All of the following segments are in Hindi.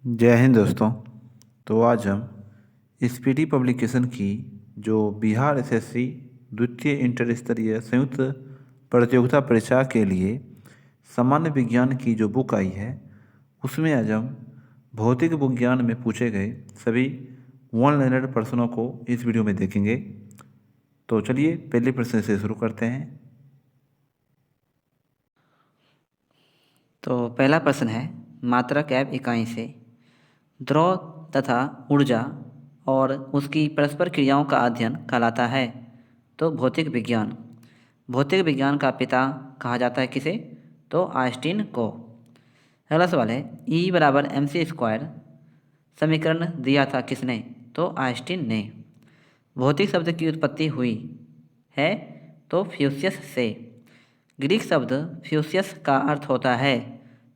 जय हिंद दोस्तों। तो आज हम स्पीडी पब्लिकेशन की जो बिहार एसएससी द्वितीय इंटर स्तरीय संयुक्त प्रतियोगिता परीक्षा के लिए सामान्य विज्ञान की जो बुक आई है उसमें आज हम भौतिक विज्ञान में पूछे गए सभी वन लाइनर प्रश्नों को इस वीडियो में देखेंगे। तो चलिए पहले प्रश्न से शुरू करते हैं। तो पहला प्रश्न है, मात्रक एवं इकाई से द्रव तथा ऊर्जा और उसकी परस्पर क्रियाओं का अध्ययन कहलाता है। तो भौतिक विज्ञान। भौतिक विज्ञान का पिता कहा जाता है किसे? तो आइंस्टीन को। अगला सवाल है, E बराबर mc² समीकरण दिया था किसने? तो आइंस्टीन ने। भौतिक शब्द की उत्पत्ति हुई है तो फ्यूसियस से। ग्रीक शब्द फ्यूसियस का अर्थ होता है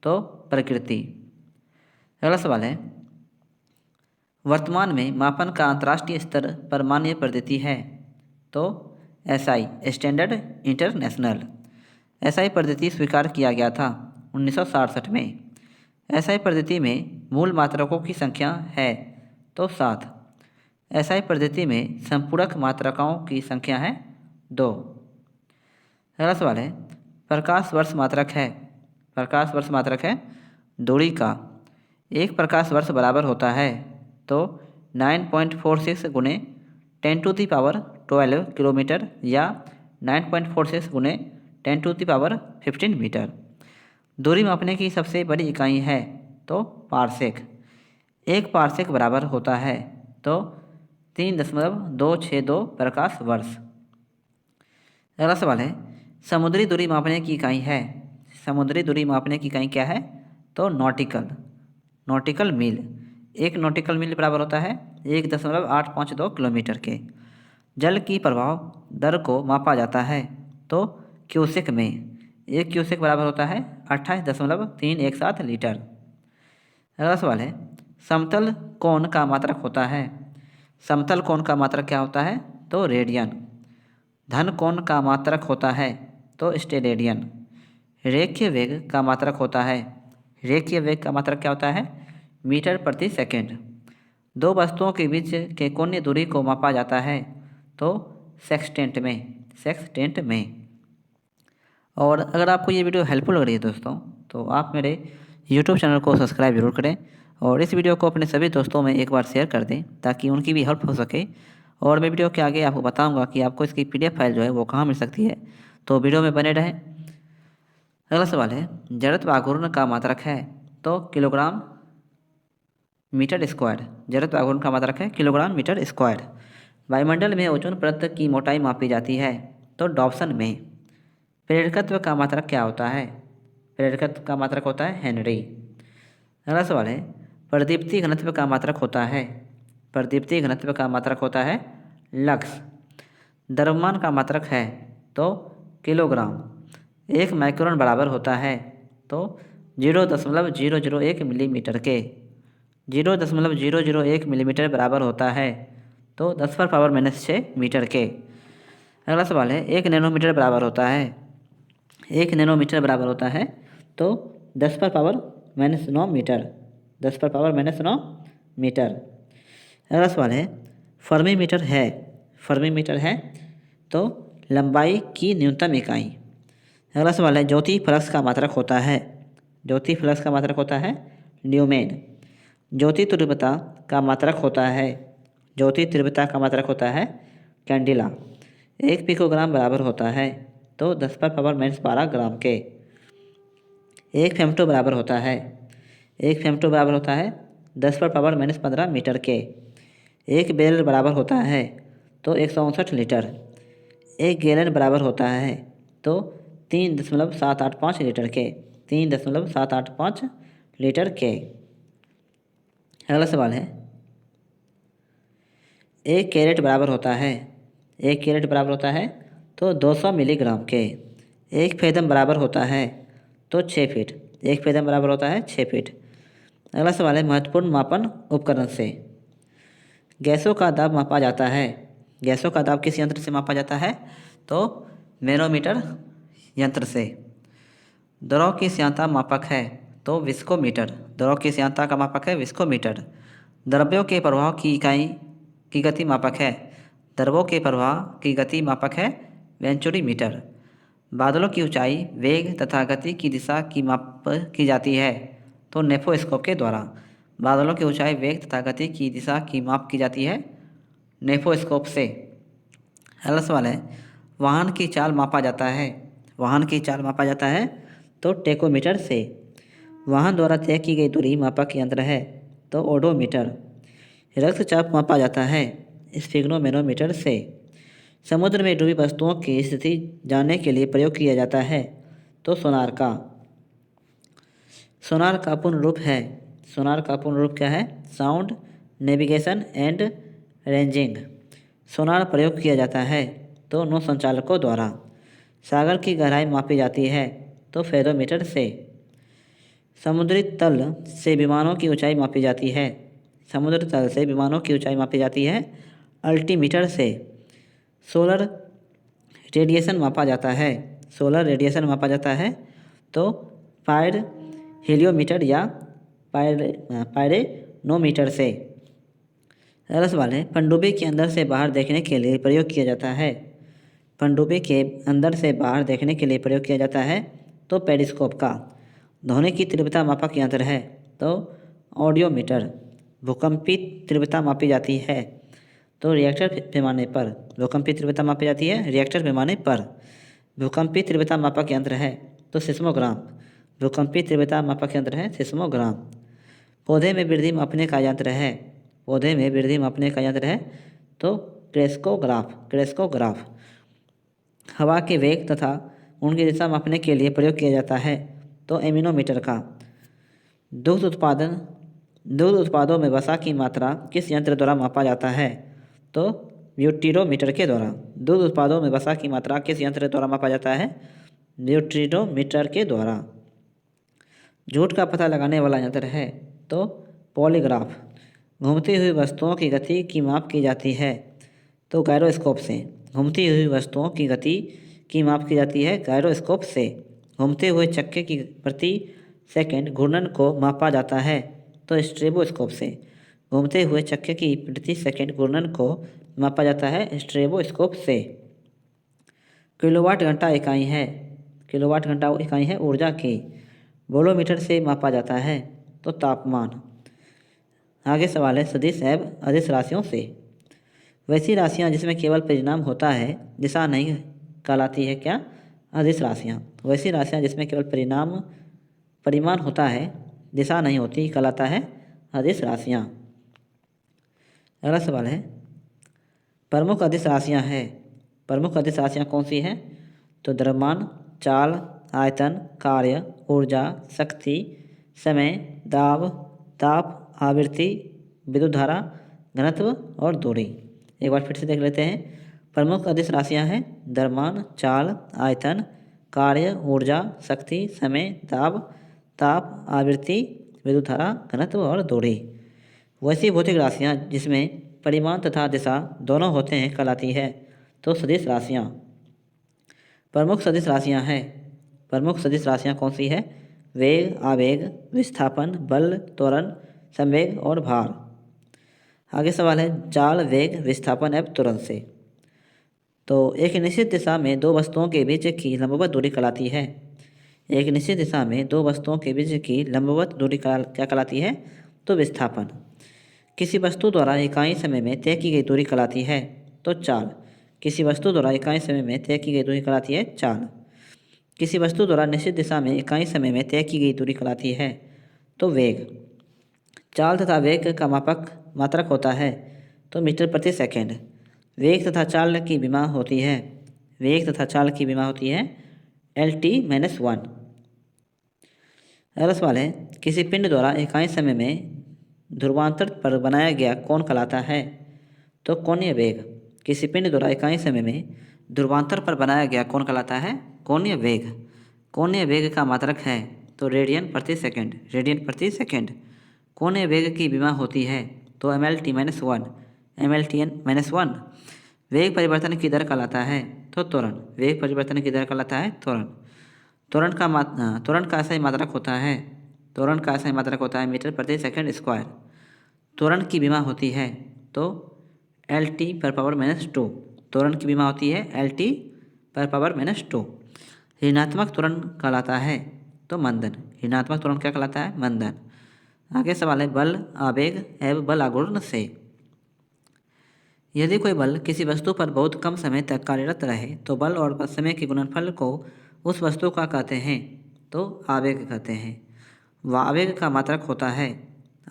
तो प्रकृति। अगला सवाल है, वर्तमान में मापन का अंतर्राष्ट्रीय स्तर पर मान्य पद्धति है? तो SI स्टैंडर्ड इंटरनेशनल। SI पद्धति स्वीकार किया गया था 1967 में। SI पद्धति में मूल मात्रकों की संख्या है तो 7। SI पद्धति में संपूरक मात्रकों की संख्या है 2। अगला सवाल है, प्रकाश वर्ष मात्रक है। प्रकाश वर्ष मात्रक है दूरी का। एक प्रकाश वर्ष बराबर होता है तो 9.46 गुणे 10⁻12 किलोमीटर या 9.46 गुणे 10⁻15 मीटर। दूरी मापने की सबसे बड़ी इकाई है तो पारसेक। एक पारसेक बराबर होता है तो 3.262 प्रकाश वर्ष। अगला सवाल है, समुद्री दूरी मापने की इकाई है। समुद्री दूरी मापने की इकाई क्या है? तो नॉटिकल मील। एक नॉटिकल मील बराबर होता है 1.852 किलोमीटर के। जल की प्रवाह दर को मापा जाता है तो क्यूसेक में। एक क्यूसेक बराबर होता है 28.317 लीटर। अगला सवाल है, समतल कोण का मात्रक होता है। समतल कोण का मात्रक क्या होता है? तो रेडियन। धन कोण का मात्रक होता है तो स्टेरेडियन। रेखीय वेग का मात्रक होता है। रेखीय वेग का मात्रक क्या होता है? मीटर प्रति सेकंड। दो वस्तुओं के बीच के कोणीय दूरी को मापा जाता है तो सेक्सटेंट में। और अगर आपको ये वीडियो हेल्पफुल लग रही है दोस्तों, तो आप मेरे यूट्यूब चैनल को सब्सक्राइब जरूर करें और इस वीडियो को अपने सभी दोस्तों में एक बार शेयर कर दें ताकि उनकी भी हेल्प हो सके। और मैं वीडियो के आगे आपको बताऊंगा कि आपको इसकी PDF फाइल जो है वो कहाँ मिल सकती है, तो वीडियो में बने रहें। अगला सवाल है, जड़त्व आघूर्ण का मात्रक है तो किलोग्राम मीटर स्क्वायर। जड़त्व आघूर्ण का मात्रक है किलोग्राम मीटर स्क्वायर। वायुमंडल में ओजोन परत की मोटाई मापी जाती है तो डॉप्सन में। प्रेरकत्व का मात्रक क्या होता है? प्रेरकत्व का मात्रक होता है हेनरी। अगला सवाल है, प्रदीप्ति घनत्व का मात्रक होता है। प्रदीप्ति घनत्व का मात्रक होता है लक्स। द्रव्यमान का मात्रक है तो किलोग्राम। एक माइक्रोन बराबर होता है तो 0.001 मिलीमीटर के। 0.001 मिलीमीटर बराबर होता है तो 10⁻⁻6 मीटर के। अगला सवाल है, 1 नैनोमीटर बराबर होता है। 1 नैनोमीटर बराबर होता है तो 10⁻⁻9 मीटर। 10⁻⁻9 मीटर। अगला सवाल है, फर्मी मीटर है। फर्मी मीटर है तो लंबाई की न्यूनतम इकाई। अगला सवाल है, ज्योति फ्लक्स का मात्रक होता है। ज्योति फ्लक्स का मात्रक होता है न्यूमेन। ज्योति तीव्रता का मात्रक होता है। ज्योति तीव्रता का मात्रक होता है कैंडिला। 1 पिकोग्राम बराबर होता है तो 10⁻⁻12 ग्राम के। 1 फेम्टो बराबर होता है। 1 फेम्टो बराबर होता है 10⁻⁻15 मीटर के। 1 बेरल बराबर होता है तो 159 लीटर। 1 गैलन बराबर होता है तो 3.785 लीटर के। 3.785 लीटर के। अगला सवाल है, 1 कैरेट बराबर होता है। 1 कैरेट बराबर होता है तो 200 मिलीग्राम के। 1 फेदम बराबर होता है तो 6 फीट। 1 फेदम बराबर होता है 6 फीट। अगला सवाल है, महत्वपूर्ण मापन उपकरण से गैसों का दाब मापा जाता है। गैसों का दाब किस यंत्र से मापा जाता है? तो मैनोमीटर यंत्र से। द्रव की श्यानता मापक है तो विस्कोमीटर। द्रव की श्यानता का मापक है विस्कोमीटर। द्रव्यों के प्रवाह की इकाई की गति मापक है, द्रवों के प्रवाह की गति मापक है वेंचुरीमीटर। बादलों की ऊंचाई, वेग तथा गति की दिशा की माप की जाती है, तो नेफोस्कोप के द्वारा। बादलों की ऊंचाई, वेग तथा गति की दिशा की माप की जाती है नेफोस्कोप से। अगला सवाल है, वाहन की चाल मापा जाता है, वाहन की चाल मापा जाता है तो टेकोमीटर से। वाहन द्वारा तय की गई दूरी मापक यंत्र है, तो ओडोमीटर। रक्तचाप मापा जाता है स्फिग्नोमेनोमीटर से। समुद्र में डूबी वस्तुओं की स्थिति जानने के लिए प्रयोग किया जाता है, तो सोनार का। सोनार का पूर्ण रूप है, सोनार का पूर्ण रूप क्या है? Sound, navigation and ranging. Sonar प्रयोग किया जाता है तो नौ संचालकों द्वारा। सागर की गहराई मापी जाती है तो फेरोमीटर से। समुद्री तल से विमानों की ऊंचाई मापी जाती है, समुद्र तल से विमानों की ऊंचाई मापी जाती है अल्टीमीटर से। सोलर रेडिएशन मापा जाता है, सोलर रेडिएशन मापा जाता है तो पायर हीलियोमीटर या पायरेनोमीटर से। अगला सवाल है, पनडुब्बी के अंदर से बाहर देखने के लिए प्रयोग किया जाता है, पनडुब्बी के अंदर से बाहर देखने के लिए प्रयोग किया जाता है तो पेरिस्कोप का। ध्वनि की तीव्रता मापक यंत्र है तो ऑडियोमीटर। भूकंपी तीव्रता मापी जाती है तो रिएक्टर पैमाने पर, भूकंपी तीव्रता मापी जाती है रिएक्टर पैमाने पर। भूकंपी तीव्रता मापक यंत्र है तो सिस्मोग्राम, भूकंपी तीव्रता मापक यंत्र है सिस्मोग्राम। पौधे में वृद्धि मापने का यंत्र है, पौधे में वृद्धि मापने का यंत्र है तो क्रेस्कोग्राफ, क्रेस्कोग्राफ। हवा के वेग तथा उनकी दिशा मापने के लिए प्रयोग किया जाता है तो एमिनोमीटर का। दुग्ध उत्पादन, दुग्ध उत्पादों में वसा की मात्रा किस यंत्र द्वारा मापा जाता है तो ब्यूटीरोमीटर के द्वारा। दुग्ध उत्पादों में वसा की मात्रा किस यंत्र द्वारा मापा जाता है? ब्यूटीरोमीटर के द्वारा। झूठ का पता लगाने वाला यंत्र है तो पॉलीग्राफ। घूमती हुई वस्तुओं की गति की माप की जाती है तो गायरोस्कोप से। घूमती हुई वस्तुओं की गति की माप की जाती है गायरोस्कोप से। घूमते हुए चक्के की प्रति सेकंड घूर्णन को मापा जाता है तो स्ट्रेबोस्कोप से। घूमते हुए चक्के की प्रति सेकंड घूर्णन को मापा जाता है स्ट्रेबोस्कोप से। किलोवाट घंटा इकाई है, किलोवाट घंटा इकाई है ऊर्जा की। वोल्टमीटर से मापा जाता है तो तापमान। आगे सवाल है, सदिश एवं अदिश राशियों से। वैसी राशियाँ जिसमें केवल परिणाम होता है, दिशा नहीं कहलाती है क्या? अदिश राशियाँ। वैसी राशियाँ जिसमें केवल परिमाण होता है, दिशा नहीं होती, कहलाता है अदिश राशियाँ। अगला सवाल है, प्रमुख अदिश राशियाँ हैं, प्रमुख अदिश राशियाँ कौन सी हैं? तो द्रव्यमान, चाल, आयतन, कार्य, ऊर्जा, शक्ति, समय, दाब, ताप, आवृत्ति, विद्युत धारा, घनत्व और दूरी। एक बार फिर से देख लेते हैं। प्रमुख अदिश राशियाँ हैं द्रव्यमान, चाल, आयतन, कार्य, ऊर्जा, शक्ति, समय, दाब, ताप, आवृत्ति, विद्युत धारा, घनत्व और दूरी। वैसी भौतिक राशियाँ जिसमें परिमाण तथा दिशा दोनों होते हैं कहलाती है तो सदिश राशियाँ। प्रमुख सदिश राशियाँ हैं, प्रमुख सदिश राशियाँ कौन सी है? वेग, आवेग, विस्थापन, बल, त्वरण, संवेग और भार। आगे सवाल है, चाल, वेग, विस्थापन एवं त्वरण से। तो एक निश्चित दिशा में दो वस्तुओं के बीच की लंबवत दूरी कहलाती है, एक निश्चित दिशा में दो वस्तुओं के बीच की लंबवत दूरी क्या कहलाती है? तो विस्थापन। किसी वस्तु द्वारा इकाई समय में तय की गई दूरी कहलाती है तो चाल। किसी वस्तु द्वारा इकाई समय में तय की गई दूरी कहलाती है चाल। किसी वस्तु द्वारा निश्चित दिशा में इकाई समय में तय की गई दूरी कहलाती है तो वेग। चाल तथा वेग का मात्रक होता है तो मीटर प्रति सेकंड। वेग तथा चाल की विमा होती है, वेग तथा चाल की विमा होती है LT-1। अगला सवाल है, किसी पिंड द्वारा इकाई समय में ध्रुवांतर पर बनाया गया कोण कहलाता है तो कोणीय वेग। किसी पिंड द्वारा इकाई समय में ध्रुवांतर पर बनाया गया कोण कहलाता है कोणीय वेग। कोणीय वेग का मात्रक है तो रेडियन प्रति सेकंड, रेडियन प्रति सेकंड। कोणीय वेग की विमा होती है तो MLT-1, MLT-1। वेग परिवर्तन की दर कहलाता है तो त्वरण, वेग परिवर्तन की दर कहलाता है त्वरण। त्वरण का सही मात्रक होता है त्वरण का SI मात्रक होता है मीटर प्रति सेकंड स्क्वायर। त्वरण की विमा होती है तो LT/-2। त्वरण की विमा होती है LT/-2। ऋणात्मक त्वरण कहलाता है तो मंदन। ऋणात्मक त्वरण क्या कहलाता है? मंदन। आगे सवाल है बल, आवेग एवं बल आघूर्ण से। यदि कोई बल किसी वस्तु पर बहुत कम समय तक कार्यरत रहे तो बल और समय के गुणनफल को उस वस्तु का कहते हैं तो आवेग कहते हैं। व आवेग का मात्रक होता है,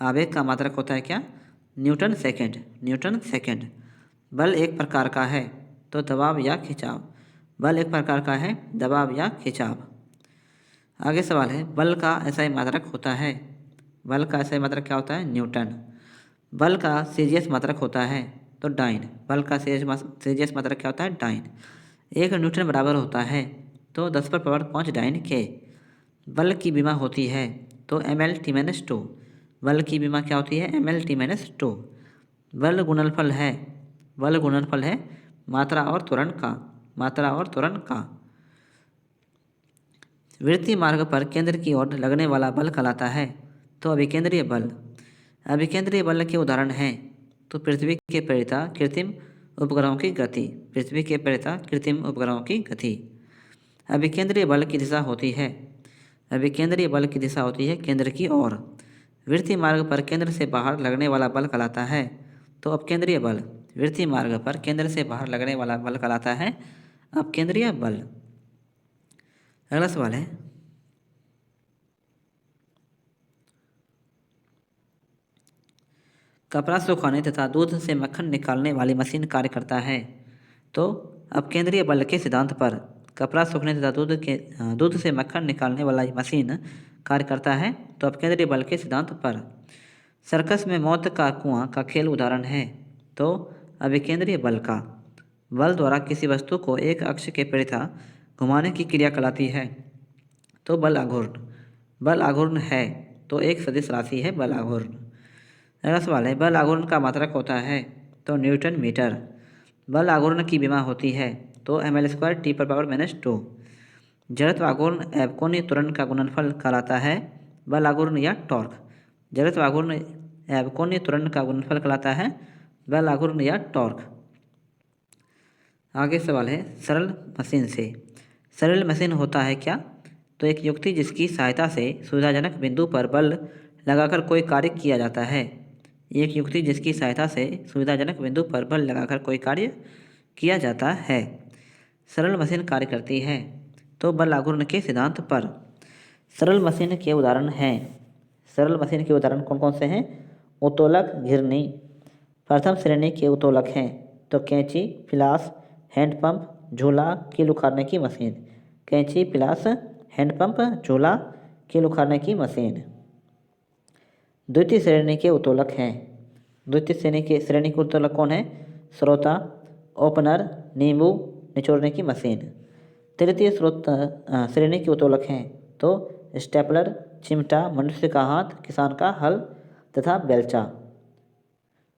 आवेग का मात्रक होता है क्या? Newton second. Newton second. बल एक प्रकार का है तो दबाव या खिंचाव। बल एक प्रकार का है, दबाव या खिंचाव। आगे सवाल है बल का SI मात्रक होता है। बल का SI मात्रक क्या होता है? न्यूटन। बल का CGS मात्रक होता है तो डाइन। बल का CGS मात्रक क्या होता है? डाइन। 1 न्यूटन बराबर होता है तो 10⁻5 डाइन के। बल की विमा होती है तो ML/T-2। बल की विमा क्या होती है? ML/T-2। बल गुणनफल है, बल गुणनफल है मात्रा और त्वरण का, मात्रा और त्वरण का। वृत्तीय मार्ग पर केंद्र की ओर लगने वाला बल कहलाता है तो अभिकेंद्रीय बल। अभिकेंद्रीय बल के उदाहरण हैं तो पृथ्वी के प्रेरिता कृत्रिम उपग्रहों की गति। पृथ्वी के प्रेरिता कृत्रिम उपग्रहों की गति। अभिकेंद्रीय बल की दिशा होती है, अभिकेंद्रीय बल की दिशा होती है केंद्र की ओर। वृत्तीय मार्ग पर केंद्र से बाहर लगने वाला बल कहलाता है तो अपकेंद्रीय बल। वृत्तीय मार्ग पर केंद्र से बाहर लगने वाला बल कहलाता है अपकेंद्रीय बल। अगला सवाल है कपड़ा सुखाने तथा दूध से मक्खन निकालने वाली मशीन कार्य करता है तो अपकेंद्रीय बल के सिद्धांत पर। कपड़ा सूखने तथा दूध से मक्खन निकालने वाला मशीन कार्य करता है तो अपकेंद्रीय बल के सिद्धांत पर। सर्कस में मौत का कुआं का खेल उदाहरण है तो अभिकेंद्रीय बल का। बल द्वारा किसी वस्तु को एक अक्ष के परिथा घुमाने की क्रिया कहलाती है तो बल आघूर्ण। बल आघूर्ण है तो एक सदिश राशि है बल आघूर्ण। अगला सवाल है बल आघूर्ण का मात्रक होता है तो न्यूटन मीटर। बल आघूर्ण की विमा होती है तो ML/T/-2। जड़त्व आघूर्ण एवं कोणीय त्वरण का गुणनफल कहलाता है बल आघूर्ण या टॉर्क। जड़त्व आघूर्ण एवं कोणीय त्वरण का गुणनफल कहलाता है बल आघूर्ण या टॉर्क। आगे सवाल है सरल मशीन से। सरल मशीन होता है क्या? तो एक युक्ति जिसकी सहायता से सुविधाजनक बिंदु पर बल लगाकर कोई कार्य किया जाता है। एक युक्ति जिसकी सहायता से सुविधाजनक बिंदु पर बल लगाकर कोई कार्य किया जाता है। सरल मशीन कार्य करती है तो बल आघूर्ण के सिद्धांत पर। सरल मशीन के उदाहरण हैं, सरल मशीन के उदाहरण कौन कौन से हैं? उत्तोलक, घिरनी। प्रथम श्रेणी के उत्तोलक हैं तो कैंची, पिलास, हैंडपंप, झूला, कील उखाड़ने की मशीन। कैंची, पिलास, हैंडपंप, झूला, कील उखाड़ने की मशीन। द्वितीय श्रेणी के उत्तोलक हैं। द्वितीय श्रेणी के उत्तोलक कौन है? स्रोता, ओपनर, नींबू निचोड़ने की मशीन। तृतीय श्रेणी के उत्तोलक हैं तो स्टेपलर, चिमटा, मनुष्य का हाथ, किसान का हल तथा बेलचा।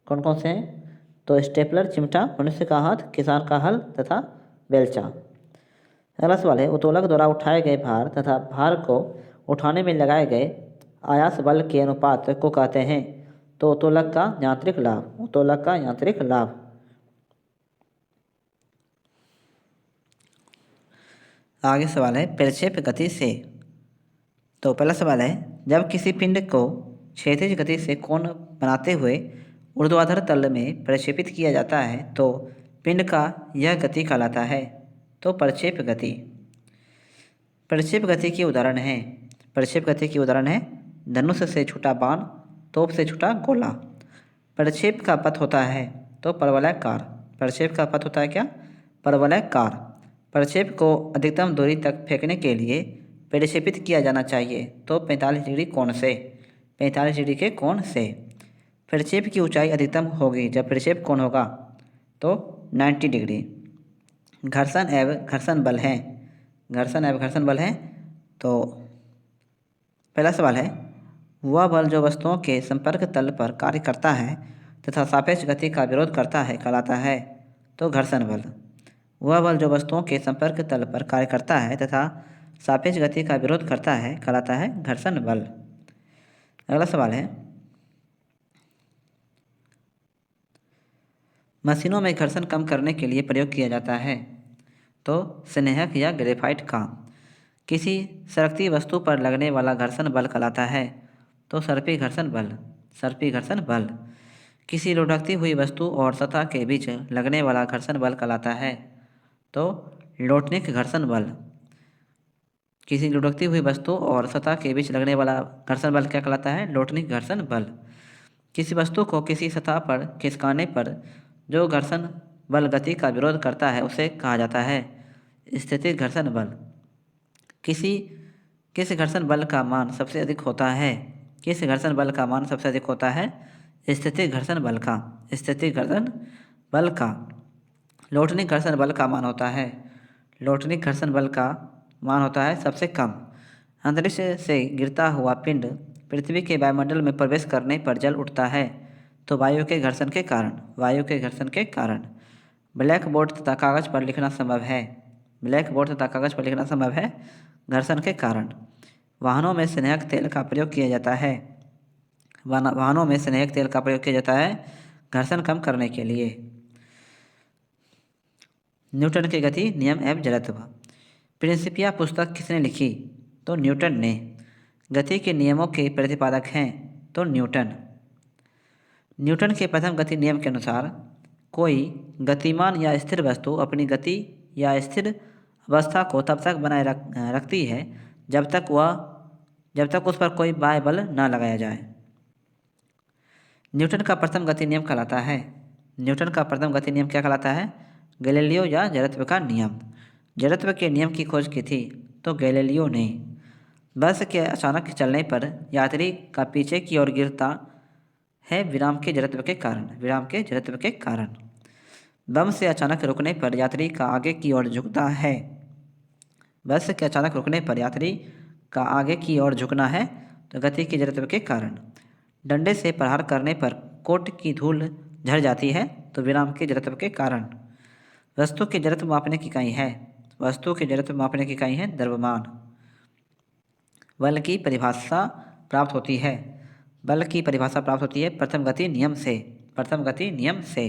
कौन कौन से हैं? तो स्टेपलर, चिमटा, मनुष्य का हाथ, किसान का हल तथा बेलचा। अगला सवाल है उत्तोलक द्वारा उठाए गए भार तथा भार को उठाने में लगाए गए आयास बल के अनुपात को कहते हैं तो उत्तोलक का यांत्रिक लाभ। उत्तोलक का यांत्रिक लाभ। आगे सवाल है प्रक्षेप गति से। तो पहला सवाल है जब किसी पिंड को क्षैतिज गति से कोण बनाते हुए ऊर्ध्वाधर तल में प्रक्षेपित किया जाता है तो पिंड का यह गति कहलाता है तो प्रक्षेप गति। प्रक्षेप गति के उदाहरण हैं, प्रक्षेप गति के उदाहरण है धनुष से छूटा बाण, तोप से छूटा गोला। प्रक्षेप का पथ होता है तो परवलयाकार। प्रक्षेप का पथ होता है क्या? परवलयाकार। प्रक्षेप को अधिकतम दूरी तक फेंकने के लिए प्रक्षेपित किया जाना चाहिए तो 45 डिग्री कोण से, 45 डिग्री के कोण से। प्रक्षेप की ऊंचाई अधिकतम होगी जब प्रक्षेप कोण होगा तो 90 डिग्री। घर्षण एवं घर्षण बल हैं, घर्षण एवं घर्षण बल हैं तो पहला सवाल है वह बल जो वस्तुओं के संपर्क तल पर कार्य करता है तथा सापेक्ष गति का विरोध करता है कहलाता है तो घर्षण बल। वह बल जो वस्तुओं के संपर्क तल पर कार्य करता है तथा सापेक्ष गति का विरोध करता है कहलाता है घर्षण बल। अगला सवाल है, मशीनों में घर्षण कम करने के लिए प्रयोग किया जाता है। तो स्नेहक या ग्रेफाइट का। किसी सरकती वस्तु पर लगने वाला घर्षण बल कहलाता है। तो सर्पी घर्षण बल। सर्पी घर्षण बल। किसी लुढ़कती हुई वस्तु और सतह के बीच लगने वाला घर्षण बल कहलाता है। तो लोटनिक घर्षण बल। किसी लुढ़कती हुई वस्तु और सतह के बीच लगने वाला घर्षण बल क्या कहलाता है? लोटनिक घर्षण बल। किसी वस्तु को किसी सतह पर खिसकाने पर जो घर्षण बल गति का विरोध करता है उसे कहा जाता है स्थितिज घर्षण बल। किस घर्षण बल का मान सबसे अधिक होता है? किस घर्षण बल का मान सबसे अधिक होता है? स्थितिज घर्षण बल का। स्थितिज घर्षण बल का। लोटनिक घर्षण बल का मान होता है। लोटनिक घर्षण बल का मान होता है सबसे कम। अंतरिक्ष से गिरता हुआ पिंड पृथ्वी के वायुमंडल में प्रवेश करने पर जल उठता है। तो वायु के घर्षण के कारण। वायु के घर्षण के कारण। ब्लैक बोर्ड तथा कागज पर लिखना संभव है। ब्लैक बोर्ड तथा कागज पर लिखना संभव है घर्षण के कारण। वाहनों में स्नेहक तेल का प्रयोग किया जाता है। वाहनों में स्नेहक तेल का प्रयोग किया जाता है घर्षण कम करने के लिए। न्यूटन के गति नियम एवं जड़त्व। प्रिंसिपिया पुस्तक किसने लिखी? तो न्यूटन ने। गति के नियमों के प्रतिपादक हैं। तो न्यूटन। न्यूटन के प्रथम गति नियम के अनुसार कोई गतिमान या स्थिर वस्तु अपनी गति या स्थिर अवस्था को तब तक बनाए रखती है जब तक उस पर कोई बाह्य बल न लगाया जाए। न्यूटन का प्रथम गति नियम कहलाता है। न्यूटन का प्रथम गति नियम क्या कहलाता है? गैलीलियो या जड़त्व का नियम। जड़त्व के नियम की खोज की थी तो गैलीलियो ने। बस के अचानक चलने पर यात्री का पीछे की ओर गिरता है विराम के जड़त्व के कारण। विराम के जड़त्व के कारण। बम से अचानक रुकने पर यात्री का आगे की ओर झुकता है। बस के अचानक रुकने पर यात्री का आगे की ओर झुकना है तो गति के जड़त्व के कारण। डंडे से प्रहार करने पर कोट की धूल झड़ जाती है तो विराम के जड़त्व के कारण। वस्तु के जड़त्व मापने की इकाई है। वस्तु के जड़त्व मापने की इकाई है द्रव्यमान। बल की परिभाषा प्राप्त होती है। बल की परिभाषा प्राप्त होती है प्रथम गति नियम से। प्रथम गति नियम से।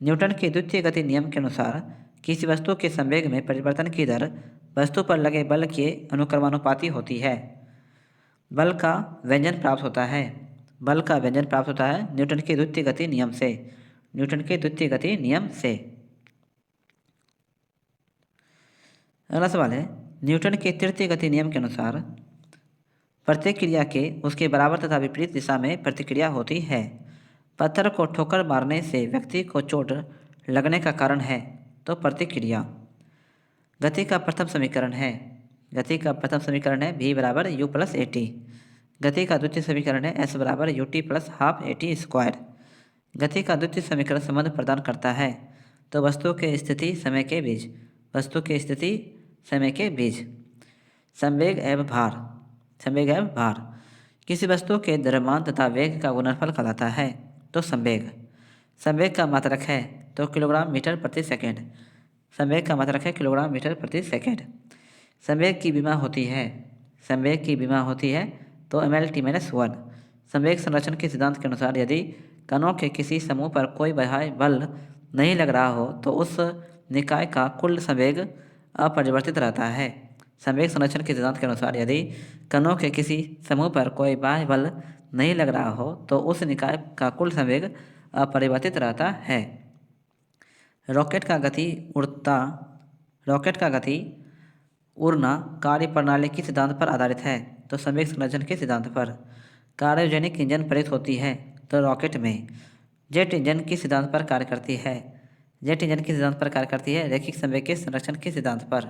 न्यूटन के द्वितीय गति नियम के अनुसार किसी वस्तु के संवेग में परिवर्तन की दर वस्तु पर लगे बल के अनुक्रमानुपाती होती है। बल का व्यंजन प्राप्त होता है। बल का व्यंजन प्राप्त होता है न्यूटन के द्वितीय गति नियम से। न्यूटन के द्वितीय गति नियम से। अगला सवाल है, न्यूटन के तृतीय गति नियम के अनुसार प्रत्येक क्रिया के उसके बराबर तथा विपरीत दिशा में प्रतिक्रिया होती है। पत्थर को ठोकर मारने से व्यक्ति को चोट लगने का कारण है तो प्रतिक्रिया। गति का प्रथम समीकरण है। गति का प्रथम समीकरण है v बराबर u प्लस ए टी। गति का द्वितीय समीकरण है s बराबर U T plus half A T square. गति का द्वितीय समीकरण संबंध प्रदान करता है तो वस्तु के स्थिति समय के बीच। वस्तु के स्थिति समय के बीच। संवेग एवं भार। संवेग एवं भार। किसी वस्तु के द्रव्यमान तथा वेग का गुणनफल कहलाता है तो संवेग। संवेग का मात्रक है तो किलोग्राम मीटर प्रति सेकेंड। संवेग का मात्रक है किलोग्राम मीटर प्रति सेकेंड। संवेग की विमा होती है। संवेग की विमा होती है तो mL/t-1। संवेग संरक्षण के सिद्धांत के अनुसार यदि कणों के किसी समूह पर कोई बाह्य बल नहीं लग रहा हो तो उस निकाय का कुल संवेग अपरिवर्तित रहता है। संवेग संरक्षण के सिद्धांत के अनुसार यदि कणों के किसी समूह पर कोई बाह्य बल नहीं लग रहा हो तो उस निकाय का कुल संवेग अपरिवर्तित रहता है। रॉकेट का गति उड़ना कार्य प्रणाली के सिद्धांत पर आधारित है तो संवेग संरक्षण के सिद्धांत पर। क्रायोजेनिक इंजन प्रयुक्त होती है तो रॉकेट में। जेट इंजन किस सिद्धांत पर कार्य करती है? जेट इंजन किस सिद्धांत पर कार्य करती है? रैखिक संवेग के संरक्षण के सिद्धांत पर।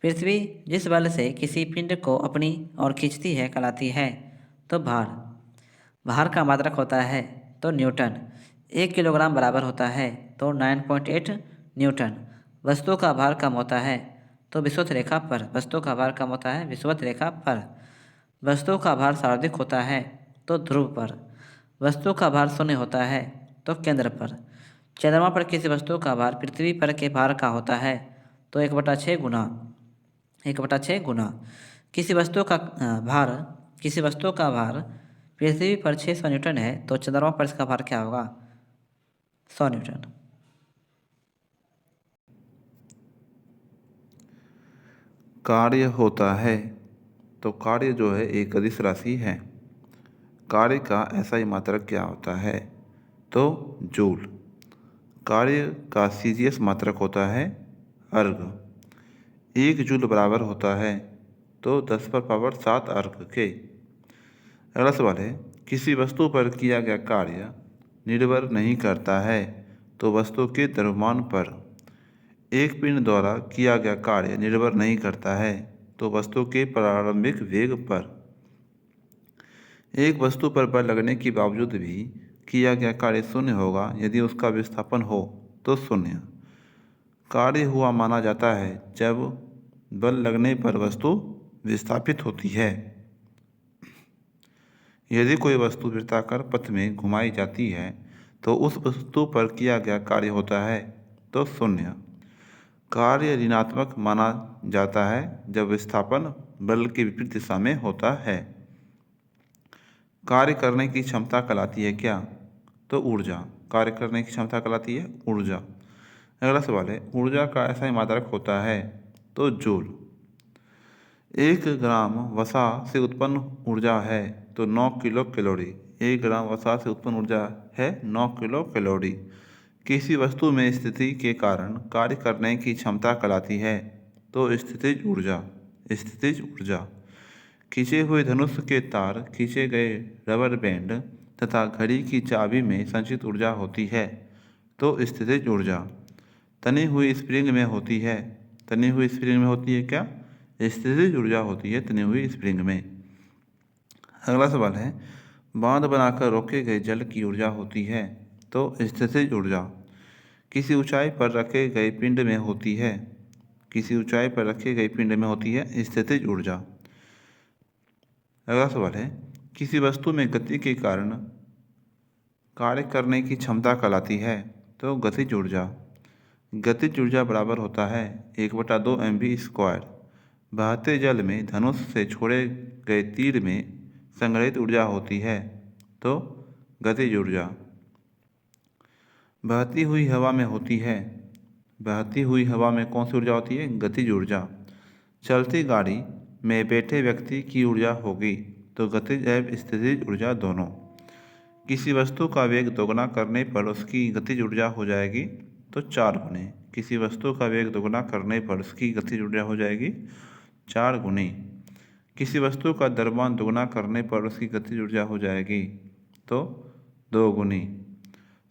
पृथ्वी जिस बल से किसी पिंड को अपनी ओर खींचती है कहलाती है तो भार। भार का मात्रक होता है तो न्यूटन। 1 किलोग्राम बराबर होता है तो 9.8 न्यूटन। वस्तु का भार कम होता है तो विषुवत रेखा पर। वस्तु का भार कम होता है विषुवत रेखा पर। वस्तु का भार सर्वाधिक होता है तो ध्रुव पर। वस्तु का भार शून्य होता है तो केंद्र पर। चंद्रमा पर किसी वस्तु का भार पृथ्वी पर के भार का होता है तो 1/6 गुना। 1/6 गुना। किसी वस्तु का भार किसी वस्तु का भार पृथ्वी पर 600 न्यूटन है तो चंद्रमा पर इसका भार क्या होगा? 100 न्यूटन। कार्य होता है, तो कार्य जो है एक अदिश राशि है। कार्य का SI मात्रक क्या होता है? तो जूल। कार्य का CGS मात्रक होता है अर्घ। 1 जूल बराबर होता है तो 10⁻7 अर्घ के। अगला सवाल है, किसी वस्तु पर किया गया कार्य निर्भर नहीं करता है तो वस्तु के द्रव्यमान पर। एक पिंड द्वारा किया गया कार्य निर्भर नहीं करता है तो वस्तु के प्रारंभिक वेग पर। एक वस्तु पर बल लगने के बावजूद भी किया गया कार्य शून्य होगा यदि उसका विस्थापन हो तो शून्य। कार्य हुआ माना जाता है जब बल लगने पर वस्तु विस्थापित होती है। यदि कोई वस्तु वृत्ताकार पथ में घुमाई जाती है तो उस वस्तु पर किया गया कार्य होता है तो शून्य। कार्य ऋणात्मक माना जाता है जब विस्थापन बल के विपरीत दिशा में होता है। कार्य करने की क्षमता कहलाती है क्या? तो ऊर्जा। कार्य करने की क्षमता कहलाती है ऊर्जा। अगला सवाल है, ऊर्जा का SI मात्रक होता है तो जूल। 1 ग्राम वसा से उत्पन्न ऊर्जा है तो 9 किलो कैलोरी। 1 ग्राम वसा से उत्पन्न ऊर्जा है 9 किलो कैलोरी। किसी वस्तु में स्थिति के कारण कार्य करने की क्षमता कहलाती है तो स्थितिज ऊर्जा। स्थितिज ऊर्जा। खींचे हुए धनुष के तार, खींचे गए रबर बैंड तथा घड़ी की चाबी में संचित ऊर्जा होती है तो स्थितिज ऊर्जा। तनी हुई स्प्रिंग में होती है। तनी हुई स्प्रिंग में होती है क्या? स्थितिज ऊर्जा होती है तनी हुई स्प्रिंग में। अगला सवाल है, बांध बनाकर रोके गए जल की ऊर्जा होती है तो स्थितिज ऊर्जा। किसी ऊंचाई पर रखे गए पिंड में होती है। किसी ऊंचाई पर रखे गए पिंड में होती है स्थितिज ऊर्जा। अगला सवाल है, किसी वस्तु में गति के कारण कार्य करने की क्षमता कहलाती है तो गतिज ऊर्जा। गतिज ऊर्जा बराबर होता है 1/2 mv²। बहते जल में धनुष से छोड़े गए तीर में संग्रहित ऊर्जा होती है तो गतिज ऊर्जा। बहती हुई हवा में होती है। बहती हुई हवा में कौन सी ऊर्जा होती है? गतिज ऊर्जा। चलती गाड़ी में बैठे व्यक्ति की ऊर्जा होगी तो गतिज एवं स्थितिज ऊर्जा दोनों। किसी वस्तु का वेग दोगुना करने पर उसकी गतिज ऊर्जा हो जाएगी तो 4 गुनी। किसी वस्तु का वेग दोगुना करने पर उसकी गतिज ऊर्जा हो जाएगी 4 गुनी। किसी वस्तु का द्रव्यमान दोगुना करने पर उसकी गतिज ऊर्जा हो जाएगी तो 2 गुनी।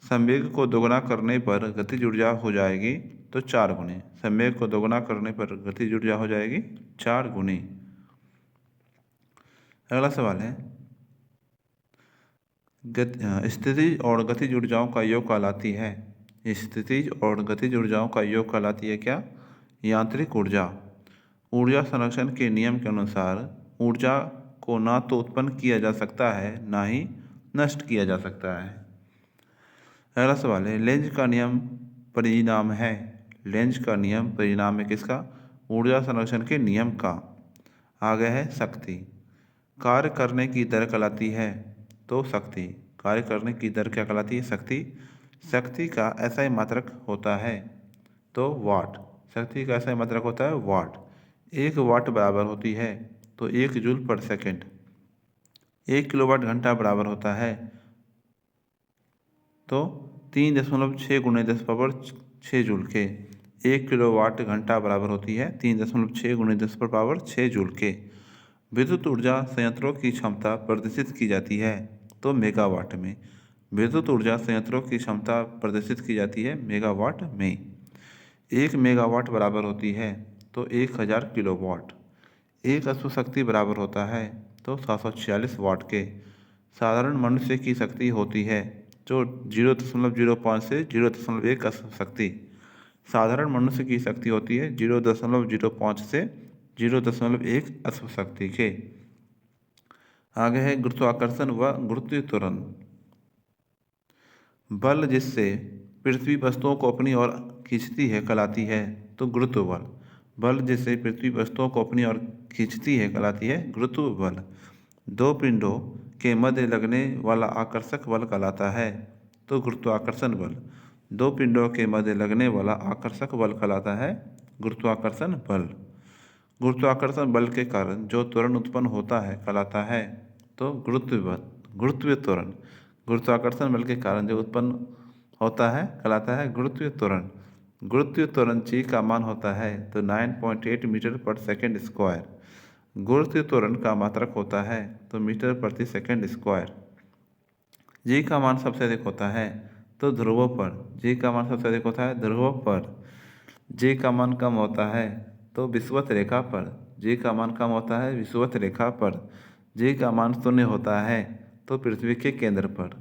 संवेग को दोगुना करने पर गतिज ऊर्जा हो जाएगी तो 4 गुनी। संवेग को दोगुना करने पर गतिज ऊर्जा हो जाएगी 4 गुनी। अगला सवाल है, स्थितिज और गतिज ऊर्जाओं का योग कहलाती है। स्थितिज और गतिज ऊर्जाओं का योग कहलाती है क्या? यांत्रिक ऊर्जा। ऊर्जा संरक्षण के नियम के अनुसार ऊर्जा को ना तो उत्पन्न किया जा सकता है ना ही नष्ट किया जा सकता है। अगला सवाल है, लेंज का नियम परिणाम है। लेंज का नियम परिणाम है किसका? ऊर्जा संरक्षण के नियम का। आगे है शक्ति। कार्य करने की दर कहलाती है तो शक्ति। कार्य करने की दर क्या कहलाती है? शक्ति। शक्ति का SI मात्रक होता है तो वाट। शक्ति का SI मात्रक होता है वाट। 1 वाट बराबर होती है तो 1 जूल पर सेकेंड। 1 किलोवाट घंटा बराबर होता है तो 3.6 गुणे 10⁻6 जूल के। 1 किलोवाट घंटा बराबर होती है 3.6 गुणे 10⁻6 जूल के। विद्युत ऊर्जा संयंत्रों की क्षमता प्रदर्शित की जाती है तो मेगावाट में। विद्युत ऊर्जा संयंत्रों की क्षमता प्रदर्शित की जाती है मेगावाट में। 1 मेगावाट बराबर होती है तो 1000 किलोवाट। 1 अश्व शक्ति बराबर होता है तो 746 वाट के। साधारण मनुष्य की शक्ति होती है जो 0.05 से 0.1 अश्व शक्ति। साधारण मनुष्य की शक्ति होती है 0.05 से 0.1 अश्व शक्ति के। आगे है गुरुत्वाकर्षण व गुरुत्वीय त्वरण। बल जिससे पृथ्वी वस्तुओं को अपनी ओर खींचती है कहलाती है तो गुरुत्व बल। बल जिससे पृथ्वी वस्तुओं को अपनी ओर खींचती है कहलाती है गुरुत्व बल। दो पिंडों के मध्य लगने वाला आकर्षक बल कहलाता है? तो गुरुत्वाकर्षण बल। दो पिंडों के मध्य लगने वाला आकर्षक बल कहलाता है गुरुत्वाकर्षण बल। गुरुत्वाकर्षण बल के कारण जो त्वरण उत्पन्न होता है कहलाता है तो गुरुत्वीय त्वरण। गुरुत्वाकर्षण बल के कारण जो उत्पन्न होता है कहलाता है गुरुत्वीय त्वरण। गुरुत्वीय त्वरण जी का मान होता है तो 9.8 मीटर पर सेकेंड स्क्वायर। गुरुत्वीय त्वरण का मात्रक होता है तो मीटर प्रति सेकेंड स्क्वायर। जी का मान सबसे अधिक होता है तो ध्रुवों पर। जी का मान सबसे अधिक होता है ध्रुवों पर। जी का मान कम होता है तो विषुवत रेखा पर। जी का मान कम होता है विषुवत रेखा पर। जी का मान 0 होता है तो पृथ्वी के केंद्र पर।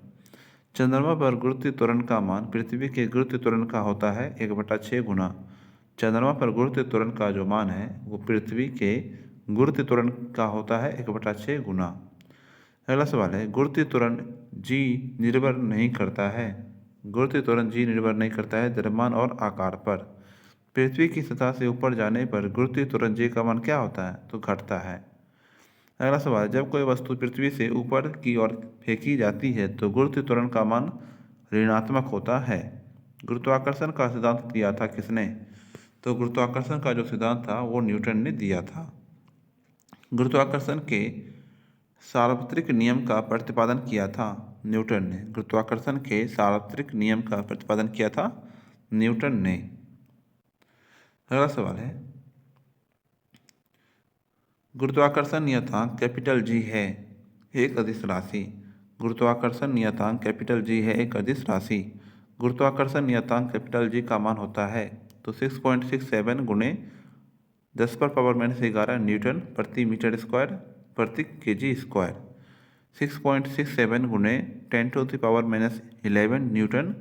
चंद्रमा पर गुरुत्वीय त्वरण का मान पृथ्वी के गुरुत्वीय त्वरण का होता है 1/6 गुना। चंद्रमा पर गुरुत्वीय त्वरण का जो मान है वो पृथ्वी के गुरुत्वीय त्वरण का होता है 1/6 गुना। अगला सवाल है गुरुत्वीय त्वरण जी निर्भर नहीं करता है। गुरुत्वीय त्वरण जी निर्भर नहीं करता है द्रव्यमान और आकार पर। पृथ्वी की सतह से ऊपर जाने पर गुरुत्वीय त्वरण जी का मान क्या होता है तो घटता है। अगला सवाल, जब कोई वस्तु पृथ्वी से ऊपर की ओर फेंकी जाती है तो गुरुत्वीय त्वरण का मान ऋणात्मक होता है। गुरुत्वाकर्षण का सिद्धांत दिया था किसने? तो गुरुत्वाकर्षण का जो सिद्धांत था वो न्यूटन ने दिया था। गुरुत्वाकर्षण के सार्वत्रिक नियम का प्रतिपादन किया था न्यूटन ने। गुरुत्वाकर्षण के सार्वत्रिक नियम का प्रतिपादन किया था न्यूटन ने। अगला सवाल है गुरुत्वाकर्षण नियतांक कैपिटल जी है एक अदिश राशि। गुरुत्वाकर्षण नियतांक कैपिटल जी है एक अदिश राशि। गुरुत्वाकर्षण नियतांक कैपिटल जी का मान होता है तो 6.67 गुणे 10⁻⁻11 न्यूटन प्रति मीटर स्क्वायर प्रति केजी स्क्वायर। 6.67 गुणे 10⁻⁻11 न्यूटन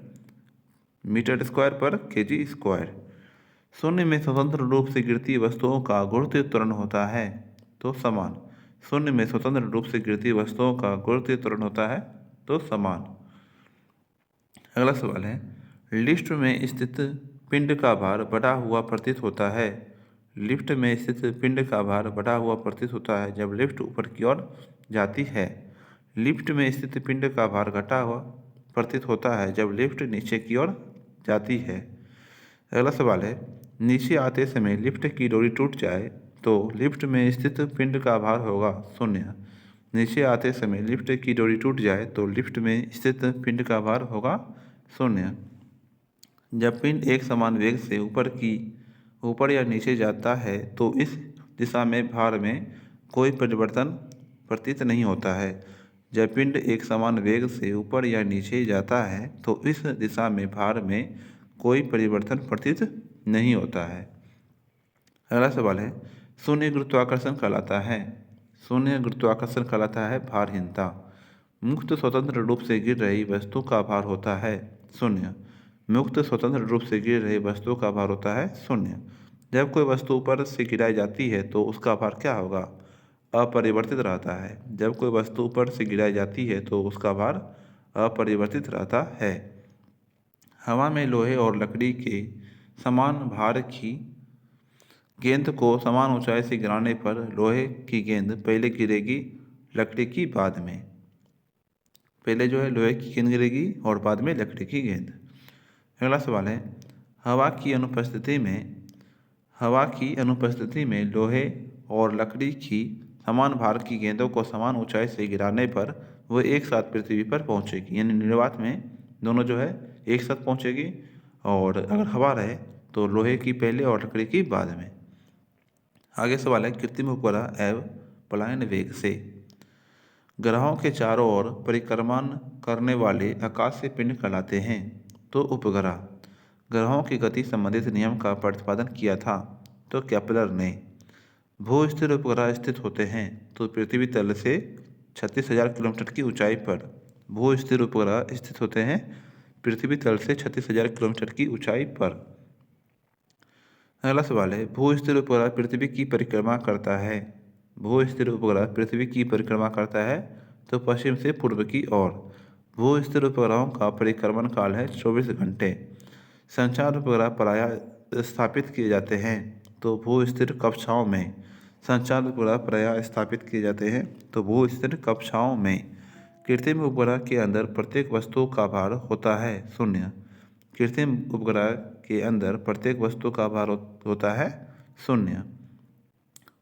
मीटर स्क्वायर पर केजी स्क्वायर। शून्य में स्वतंत्र रूप से गिरती वस्तुओं का गुरुत्वीय त्वरण होता है तो समान। शून्य में स्वतंत्र रूप से गिरती वस्तुओं का गुरुत्वीय त्वरण होता है तो समान। अगला सवाल है लिफ्ट में स्थित पिंड का भार बढ़ा हुआ प्रतीत होता है। लिफ्ट में स्थित पिंड का भार बढ़ा हुआ प्रतीत होता है जब लिफ्ट ऊपर की ओर जाती है। लिफ्ट में स्थित पिंड का भार घटा हुआ प्रतीत होता है जब लिफ्ट नीचे की ओर जाती है। अगला सवाल है नीचे आते समय लिफ्ट की डोरी टूट जाए तो लिफ्ट में स्थित पिंड का भार होगा 0। नीचे आते समय लिफ्ट की डोरी टूट जाए तो लिफ्ट में स्थित पिंड का भार होगा 0। जब पिंड एक समान वेग से ऊपर या नीचे जाता है तो इस दिशा में भार में कोई परिवर्तन प्रतीत नहीं होता है। जब पिंड एक समान वेग से ऊपर या नीचे जाता है तो इस दिशा में भार में कोई परिवर्तन प्रतीत नहीं होता है। अगला सवाल है शून्य गुरुत्वाकर्षण कहलाता है। शून्य गुरुत्वाकर्षण कहलाता है भारहीनता। मुक्त स्वतंत्र रूप से गिर रही वस्तु का भार होता है 0। मुक्त स्वतंत्र रूप से गिर रही वस्तु का भार होता है 0। जब कोई वस्तु ऊपर से गिराई जाती है तो उसका भार क्या होगा? अपरिवर्तित रहता है। जब कोई वस्तु ऊपर से गिराई जाती है तो उसका भार अपरिवर्तित रहता है। हवा में लोहे और लकड़ी के समान भार की गेंद को समान ऊंचाई से गिराने पर लोहे की गेंद पहले गिरेगी लकड़ी की बाद में। पहले जो है लोहे की गेंद गिरेगी और बाद में लकड़ी की गेंद। अगला सवाल है हवा की अनुपस्थिति में लोहे और लकड़ी की समान भार की गेंदों को समान ऊंचाई से गिराने पर वह एक साथ पृथ्वी पर पहुंचेगी। यानी निर्वात में दोनों जो है एक साथ पहुंचेगी और अगर हवा रहे तो लोहे की पहले और लकड़ी की बाद में। आगे सवाल है कृत्रिम उपग्रह एवं पलायन वेग से। ग्रहों के चारों ओर परिक्रमण करने वाले आकाशीय पिंड कहलाते हैं तो उपग्रह। ग्रहों की गति संबंधित नियम का प्रतिपादन किया था तो केपलर ने। भू स्थिर उपग्रह स्थित होते हैं तो पृथ्वी तल से 36,000 किलोमीटर की ऊंचाई पर। भू स्थिर उपग्रह स्थित होते हैं पृथ्वी तल से 36,000 किलोमीटर की ऊंचाई पर। अगला सवाल है भू स्थिर उपग्रह पृथ्वी की परिक्रमा करता है। भू स्थिर उपग्रह पृथ्वी की परिक्रमा करता है तो पश्चिम से पूर्व की ओर। भू स्थिर उपग्रहों का परिक्रमण काल है 24 घंटे। संचार उपग्रह प्रायः स्थापित किए जाते हैं तो भू स्थिर कक्षाओं में। संचार उपग्रह प्रायः स्थापित किए जाते हैं। तो भू-स्थिर कक्षाओं में कृत्रिम उपग्रह के अंदर प्रत्येक वस्तु का भार होता है 0। कृत्रिम उपग्रह के अंदर प्रत्येक वस्तु का भार होता है 0।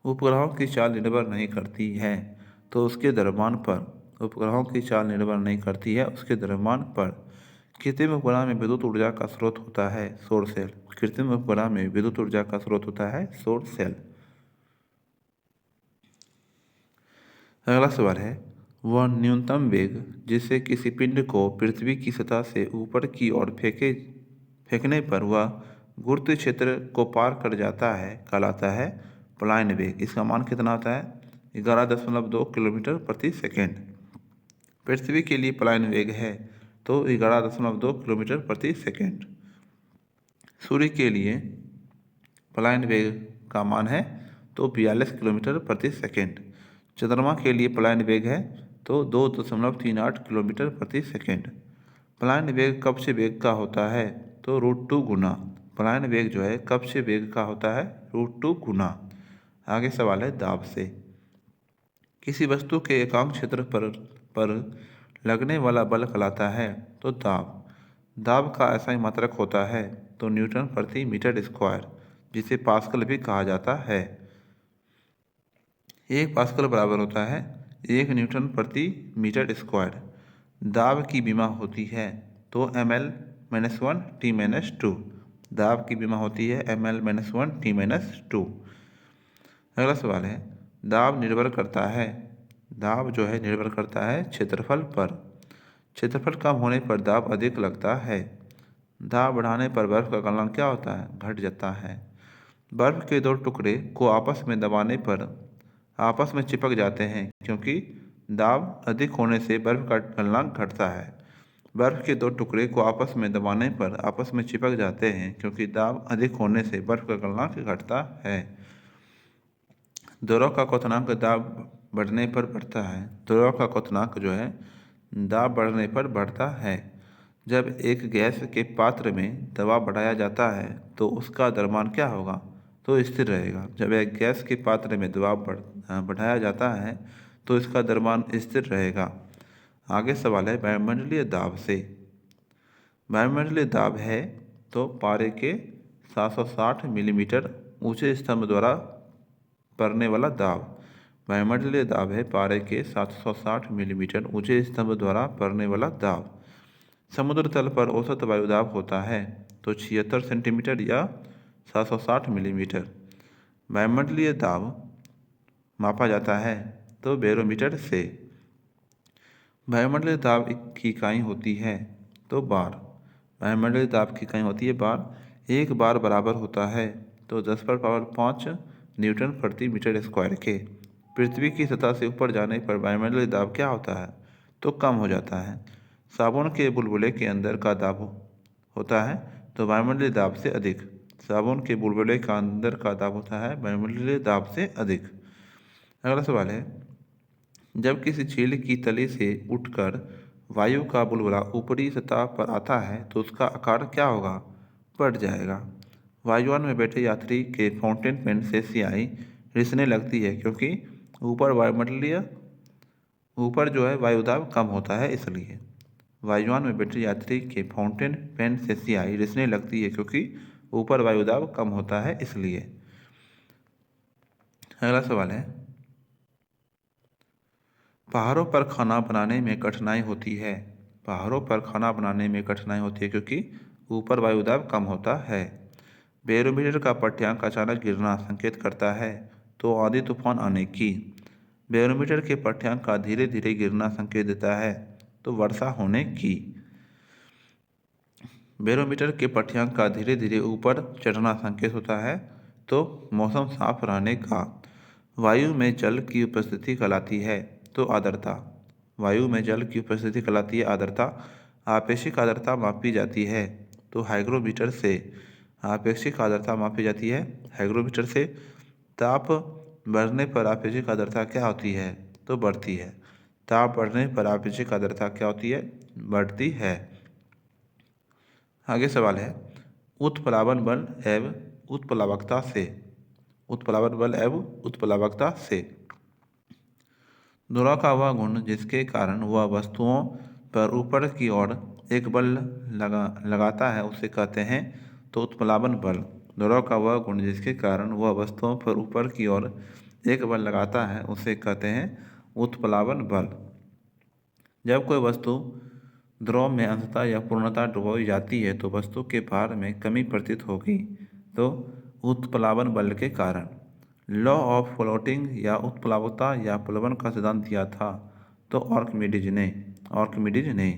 उपग्रहों की चाल निर्भर नहीं करती है तो उसके द्रव्यमान पर। उपग्रहों की चाल निर्भर नहीं करती है उसके द्रव्यमान पर। कृत्रिम उपग्रह में विद्युत ऊर्जा का स्रोत होता है सौर सेल। कृत्रिम उपग्रह में विद्युत ऊर्जा का स्रोत होता है सौर सेल। अगला सवाल है, वह न्यूनतम वेग जिससे किसी पिंड को पृथ्वी की सतह से ऊपर की ओर फेंकने पर वह गुरुत्वीय क्षेत्र को पार कर जाता है कहलाता है पलायन वेग। इसका मान कितना होता है 11.2 किलोमीटर प्रति सेकेंड। पृथ्वी के लिए पलायन वेग है तो 11.2 किलोमीटर प्रति सेकेंड। सूर्य के लिए पलायन वेग का मान है तो 42 किलोमीटर प्रति सेकेंड। चंद्रमा के लिए पलायन वेग है तो 2.38 किलोमीटर प्रति सेकेंड। पलायन वेग कक्ष वेग का होता है तो √2 गुना। पलायन वेग जो है कक्ष वेग का होता है √2 गुना। आगे सवाल है दाब से। किसी वस्तु के एकांक क्षेत्र पर लगने वाला बल कहलाता है तो दाब। दाब का ऐसा ही मात्रक होता है तो न्यूटन प्रति मीटर स्क्वायर, जिसे पास्कल भी कहा जाता है। 1 पास्कल बराबर होता है 1 न्यूटन प्रति मीटर स्क्वायर। दाब की विमा होती है तो ml-1 t-2। दाब की विमा होती है ml-1 t-2। अगला सवाल है, दाब निर्भर करता है। दाब जो है निर्भर करता है क्षेत्रफल पर। क्षेत्रफल कम होने पर दाब अधिक लगता है। दाब बढ़ाने पर बर्फ का गलनांक क्या होता है घट जाता है। बर्फ के 2 टुकड़े को आपस में दबाने पर आपस में चिपक जाते हैं क्योंकि दाब अधिक होने से बर्फ का गलनांक घटता है। बर्फ के 2 टुकड़े को आपस में दबाने पर आपस में चिपक जाते हैं क्योंकि दाब अधिक होने से बर्फ का गलनांक घटता है। द्रव का क्वथनांक दाब बढ़ने पर बढ़ता है। द्रव का क्वथनांक जो है दाब बढ़ने पर बढ़ता है। जब एक गैस के पात्र में दबाव बढ़ाया जाता है तो उसका द्रव्यमान क्या होगा तो स्थिर रहेगा। जब एक गैस के पात्र में दबाव बढ़ाया जाता है तो इसका द्रव्यमान स्थिर रहेगा। आगे सवाल है वायुमंडलीय दाब से। वायुमंडलीय दाब है तो पारे के 760 मिलीमीटर ऊंचे स्तंभ द्वारा पड़ने वाला दाब। वायुमंडलीय दाब है पारे के 760 मिलीमीटर ऊंचे स्तंभ द्वारा पड़ने वाला दाब। समुद्र तल पर औसत वायुदाब होता है तो 76 सेंटीमीटर या 760 मिलीमीटर। वायुमंडलीय दाब मापा जाता है तो बैरोमीटर से। वायुमंडलीय दाब की इकाई होती है तो बार। वायुमंडलीय दाब की इकाई होती है बार। एक बार बराबर होता है तो 10⁵ न्यूटन प्रति मीटर स्क्वायर के। पृथ्वी की सतह से ऊपर जाने पर वायुमंडलीय दाब क्या होता है तो कम हो जाता है। साबुन के बुलबुले के अंदर का दाब होता है तो वायुमंडलीय दाब से अधिक। साबुन के बुलबुले का अंदर का दाब होता है वायुमंडलीय दाब से अधिक। अगला सवाल है, जब किसी झील की तली से उठकर वायु का बुलबुला ऊपरी सतह पर आता है तो उसका आकार क्या होगा बढ़ जाएगा। वायुयान में बैठे यात्री के फाउंटेन पेन से स्याही रिसने लगती है क्योंकि ऊपर जो है वायुदाब कम होता है इसलिए। वायुयान में बैठे यात्री के फाउंटेन पेन से स्याही रिसने लगती है क्योंकि ऊपर वायुदाब कम होता है इसलिए। अगला सवाल है, पहाड़ों पर खाना बनाने में कठिनाई होती है। पहाड़ों पर खाना बनाने में कठिनाई होती है क्योंकि ऊपर वायुदाब कम होता है। बैरोमीटर का पाठ्यांक अचानक गिरना संकेत करता है तो आंधी तूफान आने की। बैरोमीटर के पाठ्यांक का धीरे धीरे गिरना संकेत देता है तो वर्षा होने की। बैरोमीटर के पाठ्यांक का धीरे धीरे ऊपर चढ़ना संकेत होता है तो मौसम साफ रहने का। वायु में जल की उपस्थिति कहलाती है तो आर्द्रता। वायु में जल की उपस्थिति कहलाती है आर्द्रता। आपेक्षिक आर्द्रता मापी जाती है तो हाइग्रोमीटर से। आपेक्षिक आर्द्रता मापी जाती है हाइग्रोमीटर से। ताप बढ़ने पर आपेक्षिक आर्द्रता क्या होती है तो बढ़ती है। ताप बढ़ने पर आपेक्षिक आर्द्रता क्या होती है बढ़ती है। आगे सवाल है, उत्प्लावन बल एवं उत्प्लावकता से। उत्प्लावन बल एवं उत्प्लावकता से। ध्रुव का वह गुण जिसके कारण वह वस्तुओं पर ऊपर की ओर एक बल लगाता है उसे कहते हैं तो उत्प्लावन बल। ध्रुव का वह गुण जिसके कारण वह वस्तुओं पर ऊपर की ओर एक बल लगाता है उसे कहते हैं उत्प्लावन बल। जब कोई वस्तु ध्रुव में अंशतः या पूर्णतः डुबोई जाती है तो वस्तु के भार में कमी प्रतीत होगी, तो उत्प्लावन बल के कारण। लॉ ऑफ फ्लोटिंग या उत्प्लावकता या प्लवन का सिद्धांत दिया था तो आर्किमिडीज ने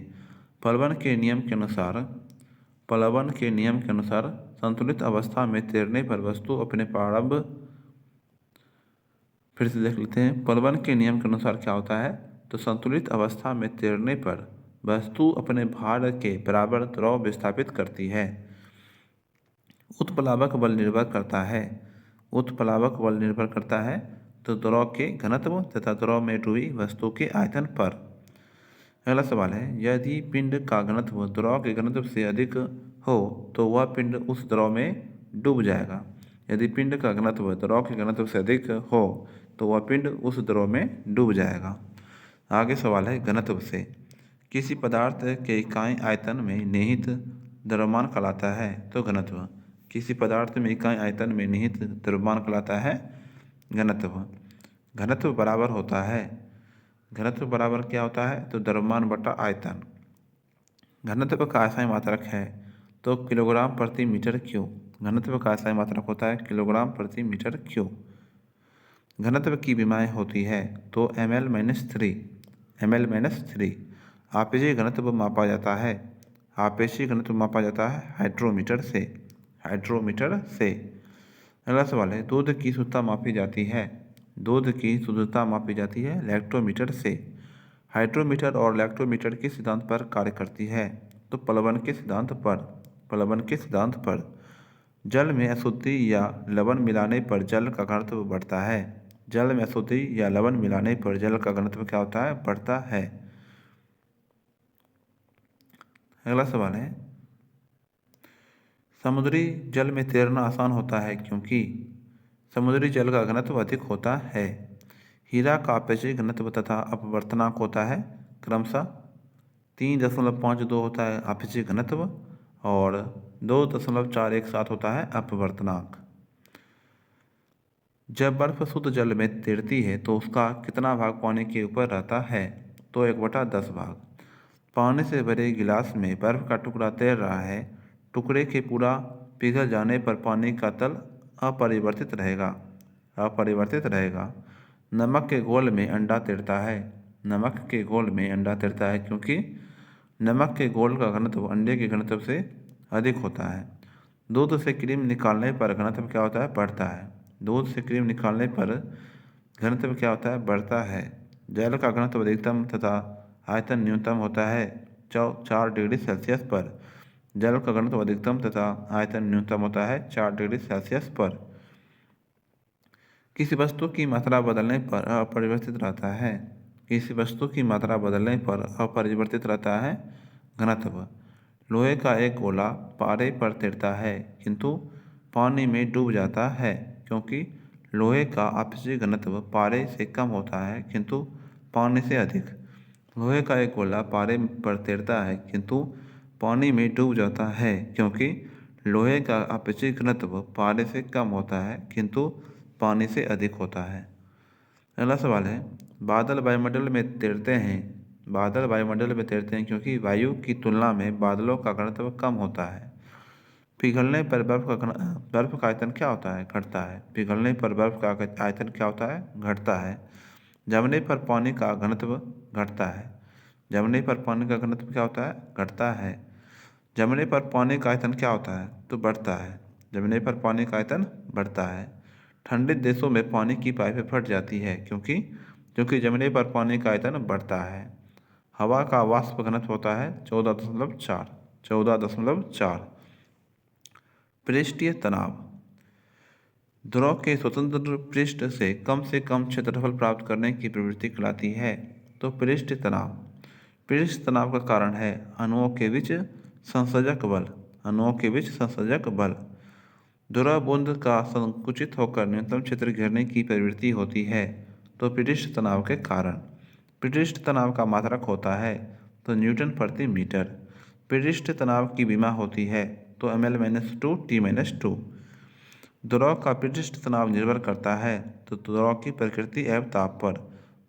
प्लवन के नियम के अनुसार संतुलित अवस्था में तैरने पर वस्तु अपने प्रारंभ फिर से देख लेते हैं। प्लवन के नियम के अनुसार क्या होता है, तो संतुलित अवस्था में तैरने पर वस्तु अपने भार के बराबर द्रव विस्थापित करती है। उत्प्लावक बल निर्भर करता है तो द्रव के घनत्व तथा द्रव में डूबी वस्तु के आयतन पर। अगला सवाल है, यदि पिंड का घनत्व द्रव के घनत्व से अधिक हो तो वह पिंड उस द्रव में डूब जाएगा। यदि पिंड का घनत्व द्रव के घनत्व से अधिक हो तो वह पिंड उस द्रव में डूब जाएगा। आगे सवाल है घनत्व से। किसी पदार्थ के इकाई आयतन में निहित द्रव्यमान कहलाता है तो घनत्व। किसी पदार्थ में इकाई आयतन में निहित द्रव्यमान कहलाता है घनत्व। घनत्व बराबर क्या होता है, तो द्रव्यमान बटा आयतन। घनत्व का आसाई मात्रक है तो किलोग्राम प्रति मीटर क्यूब। घनत्व का आसाई मात्रक होता है किलोग्राम प्रति मीटर क्यूब। घनत्व की विमाएँ होती है तो ml-3। आपेक्षिक घनत्व मापा जाता है हाइड्रोमीटर से। अगला सवाल है, दूध की शुद्धता मापी जाती है लैक्टोमीटर से। हाइड्रोमीटर और लैक्टोमीटर किस सिद्धांत पर कार्य करती है, तो प्लवन के सिद्धांत पर। जल में अशुद्धि या लवण मिलाने पर जल का घनत्व बढ़ता है। क्या होता है, बढ़ता है। अगला सवाल है, समुद्री जल में तैरना आसान होता है क्योंकि समुद्री जल का घनत्व अधिक होता है। हीरा का आपेक्षिक घनत्व तथा अपवर्तनांक होता है क्रमशः 3.52 होता है आपेक्षिक घनत्व और 2.417 होता है अपवर्तनांक। जब बर्फ शुद्ध जल में तैरती है तो उसका कितना भाग पानी के ऊपर रहता है, तो 1/10 भाग। पानी से भरे गिलास में बर्फ का टुकड़ा तैर रहा है। टुकड़े के पूरा पिघल जाने पर पानी का तल अपरिवर्तित रहेगा। नमक के घोल में अंडा तैरता है क्योंकि नमक के घोल का घनत्व अंडे के घनत्व से अधिक होता है। दूध से क्रीम निकालने पर घनत्व क्या होता है, बढ़ता है। जल का घनत्व अधिकतम तथा आयतन न्यूनतम होता है 4 डिग्री सेल्सियस पर। 4 डिग्री सेल्सियस पर। किसी वस्तु की मात्रा बदलने पर अपरिवर्तित रहता है घनत्व। लोहे का एक गोला पारे पर तैरता है किंतु पानी में डूब जाता है क्योंकि लोहे का आपेक्षिक घनत्व पारे से कम होता है किंतु पानी से अधिक। लोहे का एक गोला पारे पर तैरता है किंतु पानी में डूब जाता है क्योंकि लोहे का आपेक्षिक घनत्व पारे से कम होता है किंतु पानी से अधिक होता है। अगला सवाल है, बादल वायुमंडल में तैरते हैं क्योंकि वायु की तुलना में बादलों का घनत्व कम होता है। पिघलने पर बर्फ का आयतन क्या होता है, घटता है। घटता है। जमने पर पानी का घनत्व घटता है। क्या होता है, घटता है। जमने पर पानी का आयतन क्या होता है, तो बढ़ता है। ठंडे देशों में पानी की पाइपें फट जाती है क्योंकि जमने पर पानी का आयतन बढ़ता है। हवा का वाष्प घनत्व होता है 14.4। पृष्ठीय तनाव। ध्रुव के स्वतंत्र पृष्ठ से कम क्षेत्रफल प्राप्त करने की प्रवृत्ति कहलाती है तो पृष्ठ तनाव का कारण है अणुओं के बीच संसर्जक बल। द्रव बूंद का संकुचित होकर न्यूनतम क्षेत्र घेरने की प्रवृत्ति होती है तो पृष्ठ तनाव के कारण। पृष्ठ तनाव का मात्रक होता है तो न्यूटन प्रति मीटर। पृष्ठ तनाव की विमा होती है तो ml-2 T-2। द्रव का पृष्ठ तनाव निर्भर करता है तो द्रव की प्रकृति एवं ताप पर।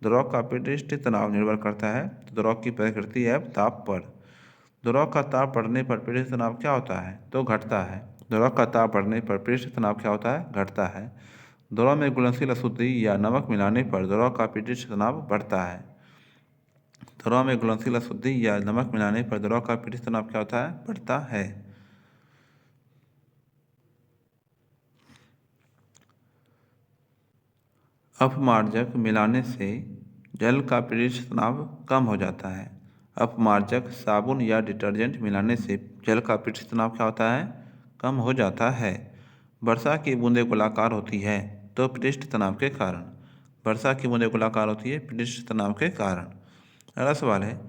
द्रव का पृष्ठ तनाव निर्भर करता है तो द्रव की प्रकृति एवं ताप पर। द्रव का ताप बढ़ने पर पृष्ठ तनाव क्या होता है तो घटता है। द्रव का ताप बढ़ने पर पृष्ठ तनाव क्या होता है घटता है। द्रव में घुलनशील अशुद्धि या नमक मिलाने पर द्रव का पृष्ठ तनाव बढ़ता है। द्रव में घुलनशील अशुद्धि या नमक मिलाने पर द्रव का पृष्ठ तनाव क्या होता है बढ़ता है। अपमार्जक मिलाने से जल का पृष्ठ तनाव कम हो जाता है। अपमार्जक साबुन या डिटर्जेंट मिलाने से जल का पृष्ठ तनाव क्या होता है कम हो जाता है। वर्षा की बूंदें गोलाकार होती है तो पृष्ठ तनाव के कारण। वर्षा की बूंदें गोलाकार होती है पृष्ठ तनाव के कारण। अगला सवाल है,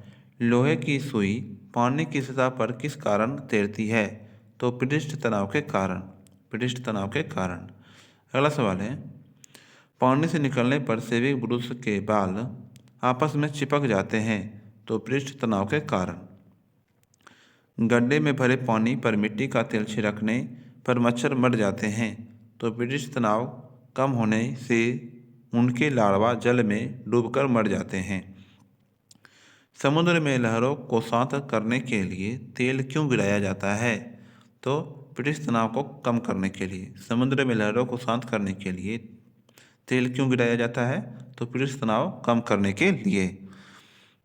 लोहे की सुई पानी की सतह पर किस कारण तैरती है तो पृष्ठ तनाव के कारण। पृष्ठ तनाव के कारण। अगला सवाल है, पानी से निकलने पर सेविक ब्रुश के बाल आपस में चिपक जाते हैं तो पृष्ठ तनाव के कारण। गड्ढे में भरे पानी पर मिट्टी का तेल छिड़कने पर मच्छर मर जाते हैं तो पृष्ठ तनाव कम होने से उनके लार्वा जल में डूबकर मर जाते हैं। समुद्र में लहरों को शांत करने के लिए तेल क्यों गिराया जाता है तो पृष्ठ तनाव को कम करने के लिए। समुद्र में लहरों को शांत करने के लिए तेल क्यों गिराया जाता है तो पृष्ठ तनाव कम करने के लिए।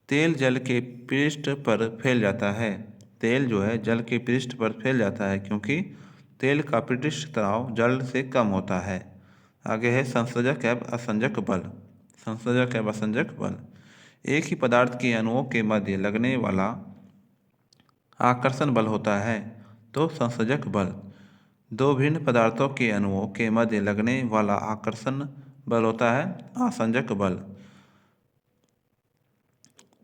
तेल जल के पृष्ठ पर फैल जाता है। तेल जो है जल के पृष्ठ पर फैल जाता है क्योंकि तेल का पृष्ठ तनाव जल से कम होता है। आगे है संसर्जक एवं असंजक बल। संसर्जक एवं असंजक बल एक ही पदार्थ के अणुओं के मध्य लगने वाला आकर्षण बल होता है तो संसर्जक बल। दो भिन्न पदार्थों के अणुओं के मध्य लगने वाला आकर्षण बल होता है आसंजक बल।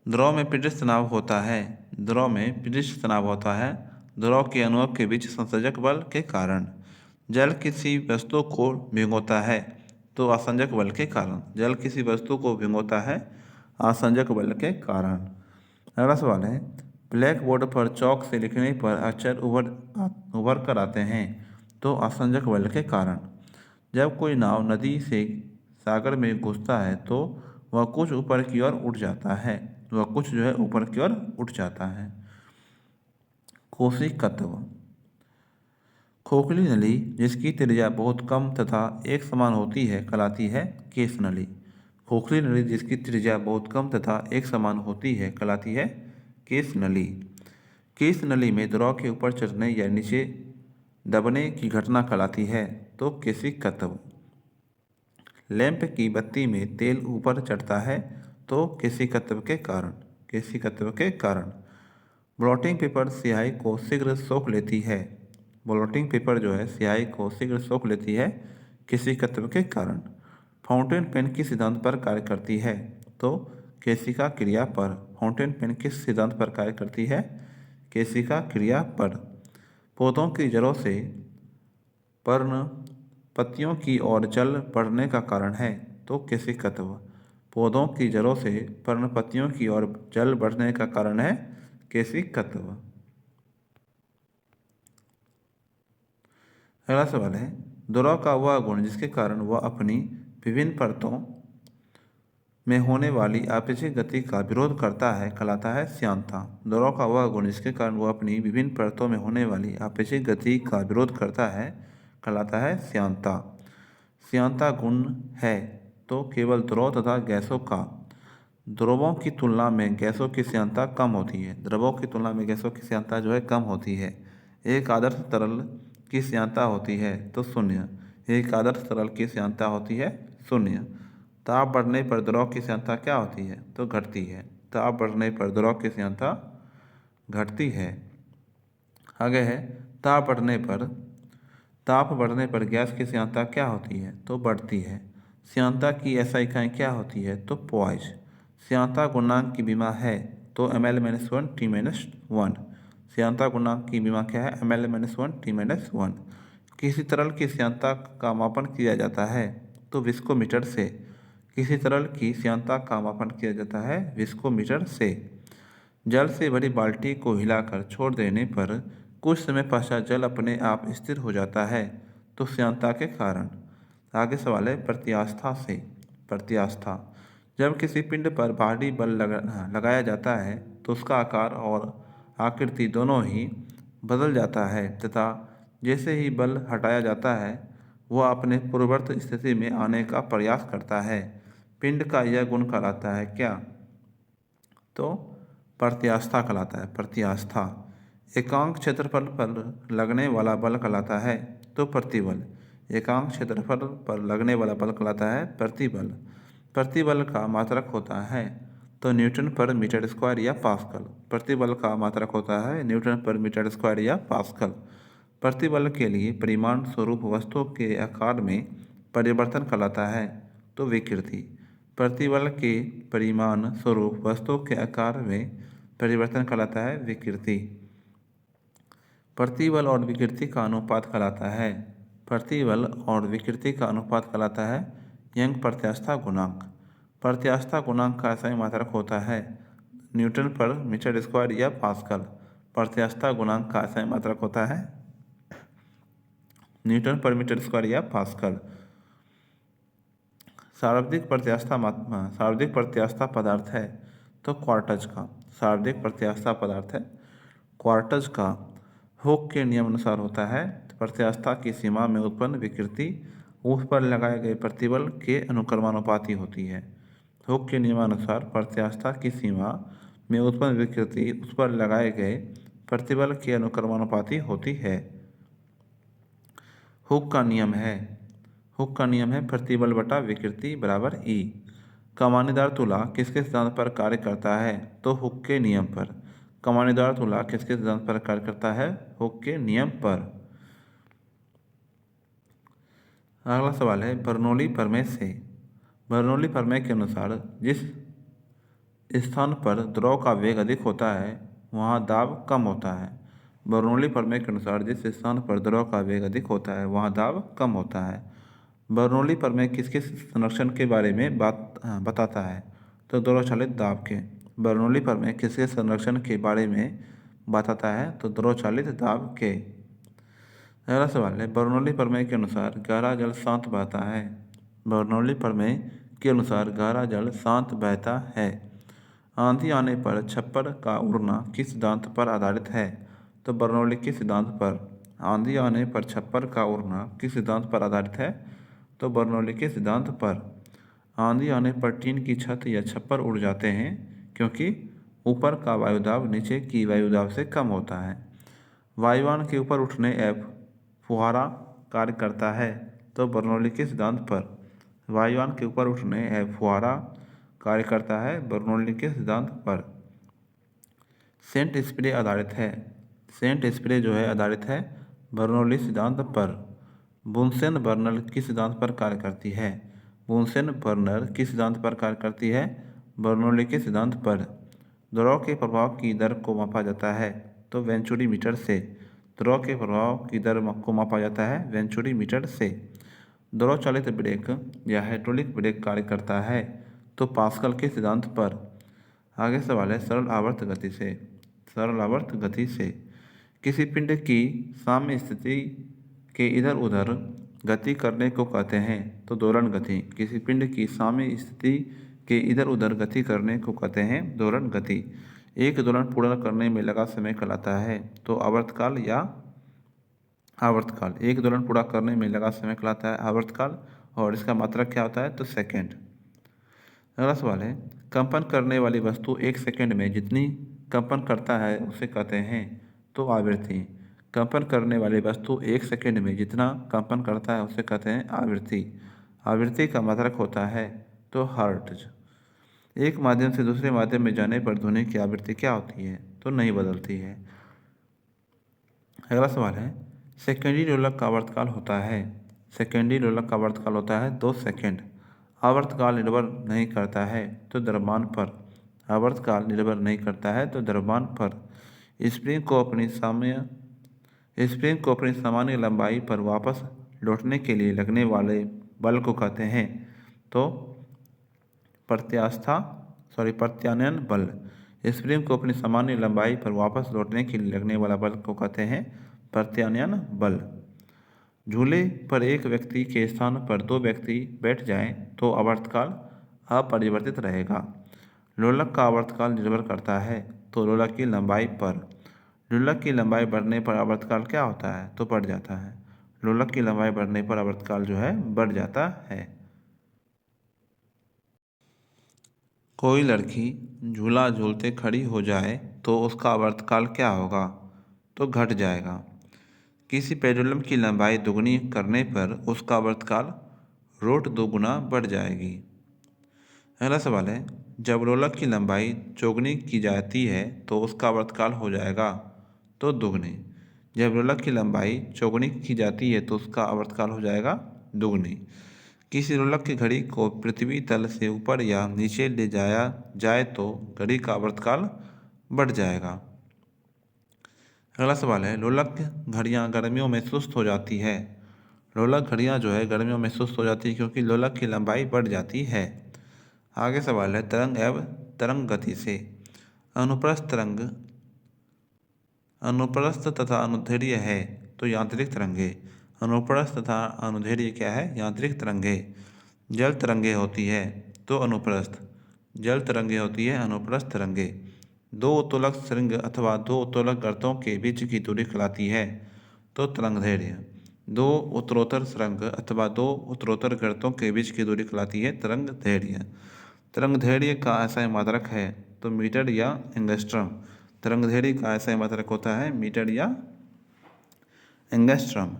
द्रव में पृष्ठ तनाव होता है। द्रव में पृष्ठ तनाव होता है द्रव के अणुओं के बीच संसर्जक बल के कारण। जल किसी वस्तु को भिगोता है तो आसंजक बल के कारण। जल किसी वस्तु को भिगोता है आसंजक बल के कारण। अगला सवाल है, ब्लैक बोर्ड पर चौक से लिखने पर अक्षर उभर कर आते हैं तो आसंजक बल के कारण। जब कोई नाव नदी से सागर में घुसता है तो वह कुछ ऊपर की ओर उठ जाता है। वह कुछ जो है ऊपर की ओर उठ जाता है। कोशिक तत्व। खोखली नली जिसकी त्रिज्या बहुत कम तथा एक समान होती है कहलाती है केश नली। खोखली नली जिसकी त्रिज्या बहुत कम तथा एक समान होती है कहलाती है केश नली। केश नली में द्रव के ऊपर चढ़ने या नीचे दबने की घटना कहलाती है तो केशिक तत्व। लैंप की बत्ती में तेल ऊपर चढ़ता है तो केशिकत्व के कारण। केशिकत्व के कारण। ब्लॉटिंग पेपर स्याही को शीघ्र सोख लेती है। ब्लॉटिंग पेपर जो है स्याही को शीघ्र सोख लेती है केशिकत्व के कारण। फाउंटेन पेन किस सिद्धांत पर कार्य करती है तो केशिका क्रिया पर। फाउंटेन पेन किस सिद्धांत पर कार्य करती है केशिका क्रिया पर। पौधों की जड़ों से पर्ण पत्तियों की ओर जल बढ़ने का कारण है तो केशिकत्व। पौधों की जड़ों से पर्णपत्तियों की ओर जल बढ़ने का कारण है केशिकत्व। अगला सवाल है, द्रव का वह गुण जिसके कारण वह अपनी विभिन्न परतों में होने वाली आपेक्षिक गति का विरोध करता है कहलाता है श्यानता। द्रव का वह गुण जिसके कारण वह अपनी विभिन्न परतों में होने वाली आपेक्षिक गति का विरोध करता है कहलाता है श्यानता। श्यानता गुण है तो केवल द्रव तथा गैसों का। द्रवों की तुलना में गैसों की श्यानता कम होती है। द्रवों की तुलना में गैसों की श्यानता जो है कम होती है। एक आदर्श तरल की श्यानता होती है तो शून्य। एक आदर्श तरल की श्यानता होती है शून्य। ताप बढ़ने पर द्रव की श्यानता क्या होती है तो घटती है। ताप बढ़ने पर द्रव की श्यानता घटती है। आगे है, ताप बढ़ने पर गैस की श्यानता क्या होती है तो बढ़ती है। श्यानता की ऐसा इकाई क्या होती है तो पॉइस। श्यानता गुणांक की विमा है तो ml-1 T-1। श्यानता गुणांक की विमा क्या है ml-1 T-1। किसी तरल की श्यानता का मापन किया जाता है तो विस्कोमीटर से। किसी तरल की श्यानता का मापन किया जाता है विस्कोमीटर से। जल से भरी बाल्टी को हिलाकर छोड़ देने पर कुछ समय पश्चात जल अपने आप स्थिर हो जाता है तो श्यानता के कारण। आगे सवाल है प्रत्यास्था से। प्रत्यास्था, जब किसी पिंड पर भारी बल लगाया जाता है तो उसका आकार और आकृति दोनों ही बदल जाता है तथा जैसे ही बल हटाया जाता है वह अपने पूर्ववर्त स्थिति में आने का प्रयास करता है। पिंड का यह गुण कहलाता है क्या? तो प्रत्यास्था कहलाता है। प्रत्यास्था एकांक क्षेत्रफल पर लगने वाला बल कहलाता है तो प्रतिबल। एकांक क्षेत्रफल पर लगने वाला बल कहलाता है प्रतिबल। प्रतिबल का मात्रक होता है तो न्यूटन पर मीटर स्क्वायर या पास्कल। प्रतिबल का मात्रक होता है न्यूटन पर मीटर स्क्वायर या पास्कल। प्रतिबल के लिए परिमाण स्वरूप वस्तु के आकार में परिवर्तन कहलाता है तो विकृति। प्रतिबल के परिमाण स्वरूप वस्तु के आकार में परिवर्तन कहलाता है विकृति। प्रतिबल और विकृति का अनुपात कहलाता है। प्रतिबल और विकृति का अनुपात कहलाता है यंग प्रत्यास्था गुणांक। प्रत्यास्था गुणांक का सही मात्रक होता है न्यूटन पर मीटर स्क्वायर या पास्कल। प्रत्यास्था गुणांक का सही मात्रक होता है न्यूटन पर मीटर स्क्वायर या पास्कल। सर्वाधिक प्रत्यास्था पदार्थ है तो क्वार्टज का। सर्वाधिक प्रत्यास्था पदार्थ है क्वार्टज का। हुक के नियम अनुसार होता है प्रत्यास्था की सीमा में उत्पन्न विकृति उस पर लगाए गए प्रतिबल के अनुक्रमानुपाती होती है। हुक के नियमानुसार प्रत्यास्था की सीमा में उत्पन्न विकृति उस पर लगाए गए प्रतिबल के अनुक्रमानुपाती होती है। हुक का नियम है प्रतिबल बटा विकृति बराबर ई। कमानीदार तुला किसके सिद्धांत पर कार्य करता है तो हुक के नियम पर। कमानीदार तुला किसके सिद्धांत पर कार्य करता है? हुक के नियम पर। अगला सवाल है बर्नौली प्रमेय से। बर्नौली प्रमेय के अनुसार जिस स्थान पर द्रव का वेग अधिक होता है वहाँ दाब कम होता है। बर्नौली प्रमेय के अनुसार जिस स्थान पर द्रव का वेग अधिक होता है वहाँ दाब कम होता है। बर्नौली प्रमेय किसके संरक्षण के बारे में बताता है तो द्रव चालित दाब के। बर्नौली प्रमेय किसके संरक्षण के बारे में बताता है तो द्रव चालित दाब के। अगला सवाल है बर्नौली प्रमेय के अनुसार गहरा जल शांत बहता है। बर्नौली प्रमेय के अनुसार गहरा जल शांत बहता है। आंधी आने पर छप्पर का उड़ना किस सिद्धांत पर आधारित है तो बर्नौली के सिद्धांत पर। आंधी आने पर छप्पर का उड़ना किस सिद्धांत पर आधारित है तो बर्नौली के सिद्धांत पर। आंधी आने पर टीन की छत या छप्पर उड़ जाते हैं क्योंकि ऊपर का वायुदाब नीचे की वायुदाब से कम होता है। वायुयान के ऊपर उठने एफ फुहारा कार्य करता है तो बर्नौली के सिद्धांत पर। वायुयान के ऊपर उठने एफ फुहारा कार्य करता है बर्नौली के सिद्धांत पर। सेंट स्प्रे आधारित है। सेंट स्प्रे जो है आधारित है बर्नौली सिद्धांत पर। बुनसेन बर्नर किस सिद्धांत पर कार्य करती है? बुनसेन बर्नर किस सिद्धांत पर कार्य करती है? बर्नौली के सिद्धांत पर। द्रव के प्रभाव की दर को मापा जाता है तो वेंचुरी मीटर से। द्रव के प्रभाव की दर को मापा जाता है वेंचुरी मीटर से। द्रव चालित ब्रेक या हाइड्रोलिक ब्रेक कार्य करता है तो पास्कल के सिद्धांत पर। आगे सवाल है सरल आवर्त गति से। सरल आवर्त गति से किसी पिंड की साम्य स्थिति के इधर उधर गति करने को कहते हैं तो दोलन गति। किसी पिंड की साम्य स्थिति के इधर उधर गति करने को कहते हैं दोलन गति। एक दोलन पूर्ण करने में लगा समय कहलाता है तो आवर्तकाल या आवर्तकाल। एक दोलन पूरा करने में लगा समय कहलाता है आवर्तकाल और इसका मात्रक क्या होता है तो सेकेंड। अगला सवाल है कंपन करने वाली वस्तु एक सेकेंड में जितनी कंपन करता है उसे कहते हैं तो आवृत्ति। कंपन करने वाली वस्तु एक सेकेंड में जितना कंपन करता है उसे कहते हैं आवृत्ति। आवृत्ति का मात्रक होता है तो हर्ट्ज। एक माध्यम से दूसरे माध्यम में जाने पर ध्वनि की आवृत्ति क्या होती है तो नहीं बदलती है। अगला सवाल है सेकेंडरी दोलक का आवर्तकाल होता है। सेकेंडरी दोलक का आवर्तकाल होता है 2 सेकेंड। आवर्तकाल निर्भर नहीं करता है तो द्रव्यमान पर। आवर्तकाल निर्भर नहीं करता है तो द्रव्यमान पर। स्प्रिंग को अपनी साम्य स्प्रिंग को अपनी सामान्य लंबाई पर वापस लौटने के लिए लगने वाले बल को कहते हैं तो प्रत्यानयन बल। स्प्रिंग को अपनी सामान्य लंबाई पर वापस लौटने के लिए लगने वाला बल को कहते हैं प्रत्यानयन बल। झूले पर एक व्यक्ति के स्थान पर दो व्यक्ति बैठ जाएं तो आवर्तकाल अपरिवर्तित रहेगा। लोलक का आवर्तकाल निर्भर करता है तो लोलक की लंबाई पर। लोलक की लंबाई बढ़ने पर आवर्तकाल क्या होता है तो बढ़ जाता है। लोलक की लंबाई बढ़ने पर आवर्तकाल जो है बढ़ जाता है। कोई लड़की झूला झूलते खड़ी हो जाए तो उसका आवर्तकाल क्या होगा तो घट जाएगा। किसी पेंडुलम की लंबाई दुगनी करने पर उसका आवर्तकाल रूट 2 गुना बढ़ जाएगी। अगला सवाल है, जब लोलक की लंबाई चौगुनी की जाती है तो उसका आवर्तकाल हो जाएगा तो दुगनी। जब लोलक की लंबाई चौगुनी की जाती है तो उसका आवर्तकाल हो जाएगा दुगनी। किसी लोलक की घड़ी को पृथ्वी तल से ऊपर या नीचे ले जाया जाए तो घड़ी का आवर्तकाल बढ़ जाएगा। अगला सवाल है, लोलक घड़ियाँ गर्मियों में सुस्त हो जाती है। लोलक घड़ियाँ जो है गर्मियों में सुस्त हो जाती है क्योंकि लोलक की लंबाई बढ़ जाती है। आगे सवाल है, तरंग एवं तरंग गति से। अनुप्रस्थ तथा अनुदैर्ध्य है तो यांत्रिक तरंगे। अनुप्रस्थ तथा अनुदैर्ध्य क्या है यांत्रिक तरंगे। जल तरंगे होती है तो अनुप्रस्थ। जल तरंगे होती है अनुप्रस्थ तरंगे। दो उत्तोलक श्रृंग अथवा दो उत्तोलक गर्तों के बीच की दूरी कहलाती है तो तरंगदैर्ध्य। दो उत्तरोत्तर सुरंग अथवा दो उत्तरोत्तर गर्तों के बीच की दूरी कहलाती है तरंगदैर्ध्य। तरंगदैर्ध्य का ऐसा मात्रक है तो मीटर या एंगस्ट्रम। तरंगदैर्ध्य का ऐसा मात्रक होता है मीटर या एंगस्ट्रम।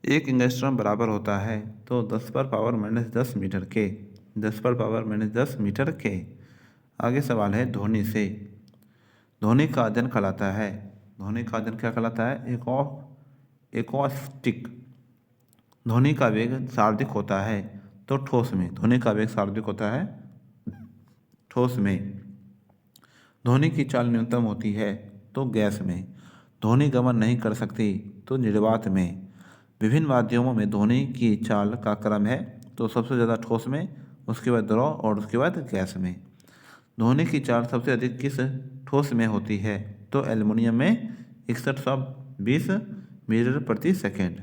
एक एंगस्ट्रम बराबर होता है तो 10⁻⁻10 मीटर के। 10⁻⁻10 मीटर के। आगे सवाल है, ध्वनि से। ध्वनि का अध्ययन कहलाता है। ध्वनि का अध्ययन क्या कहलाता है एकॉस्टिक। ध्वनि का वेग सार्वधिक होता है तो ठोस में। ध्वनि का वेग सार्वधिक होता है ठोस में। ध्वनि की चाल न्यूनतम होती है तो गैस में। ध्वनि गमन नहीं कर सकती तो निर्वात में। विभिन्न माध्यमों में ध्वनि की चाल का क्रम है तो सबसे ज़्यादा ठोस में, उसके बाद द्रव और उसके बाद गैस में। ध्वनि की चाल सबसे अधिक किस ठोस में होती है तो एल्युमिनियम में 6120 मीटर प्रति सेकेंड।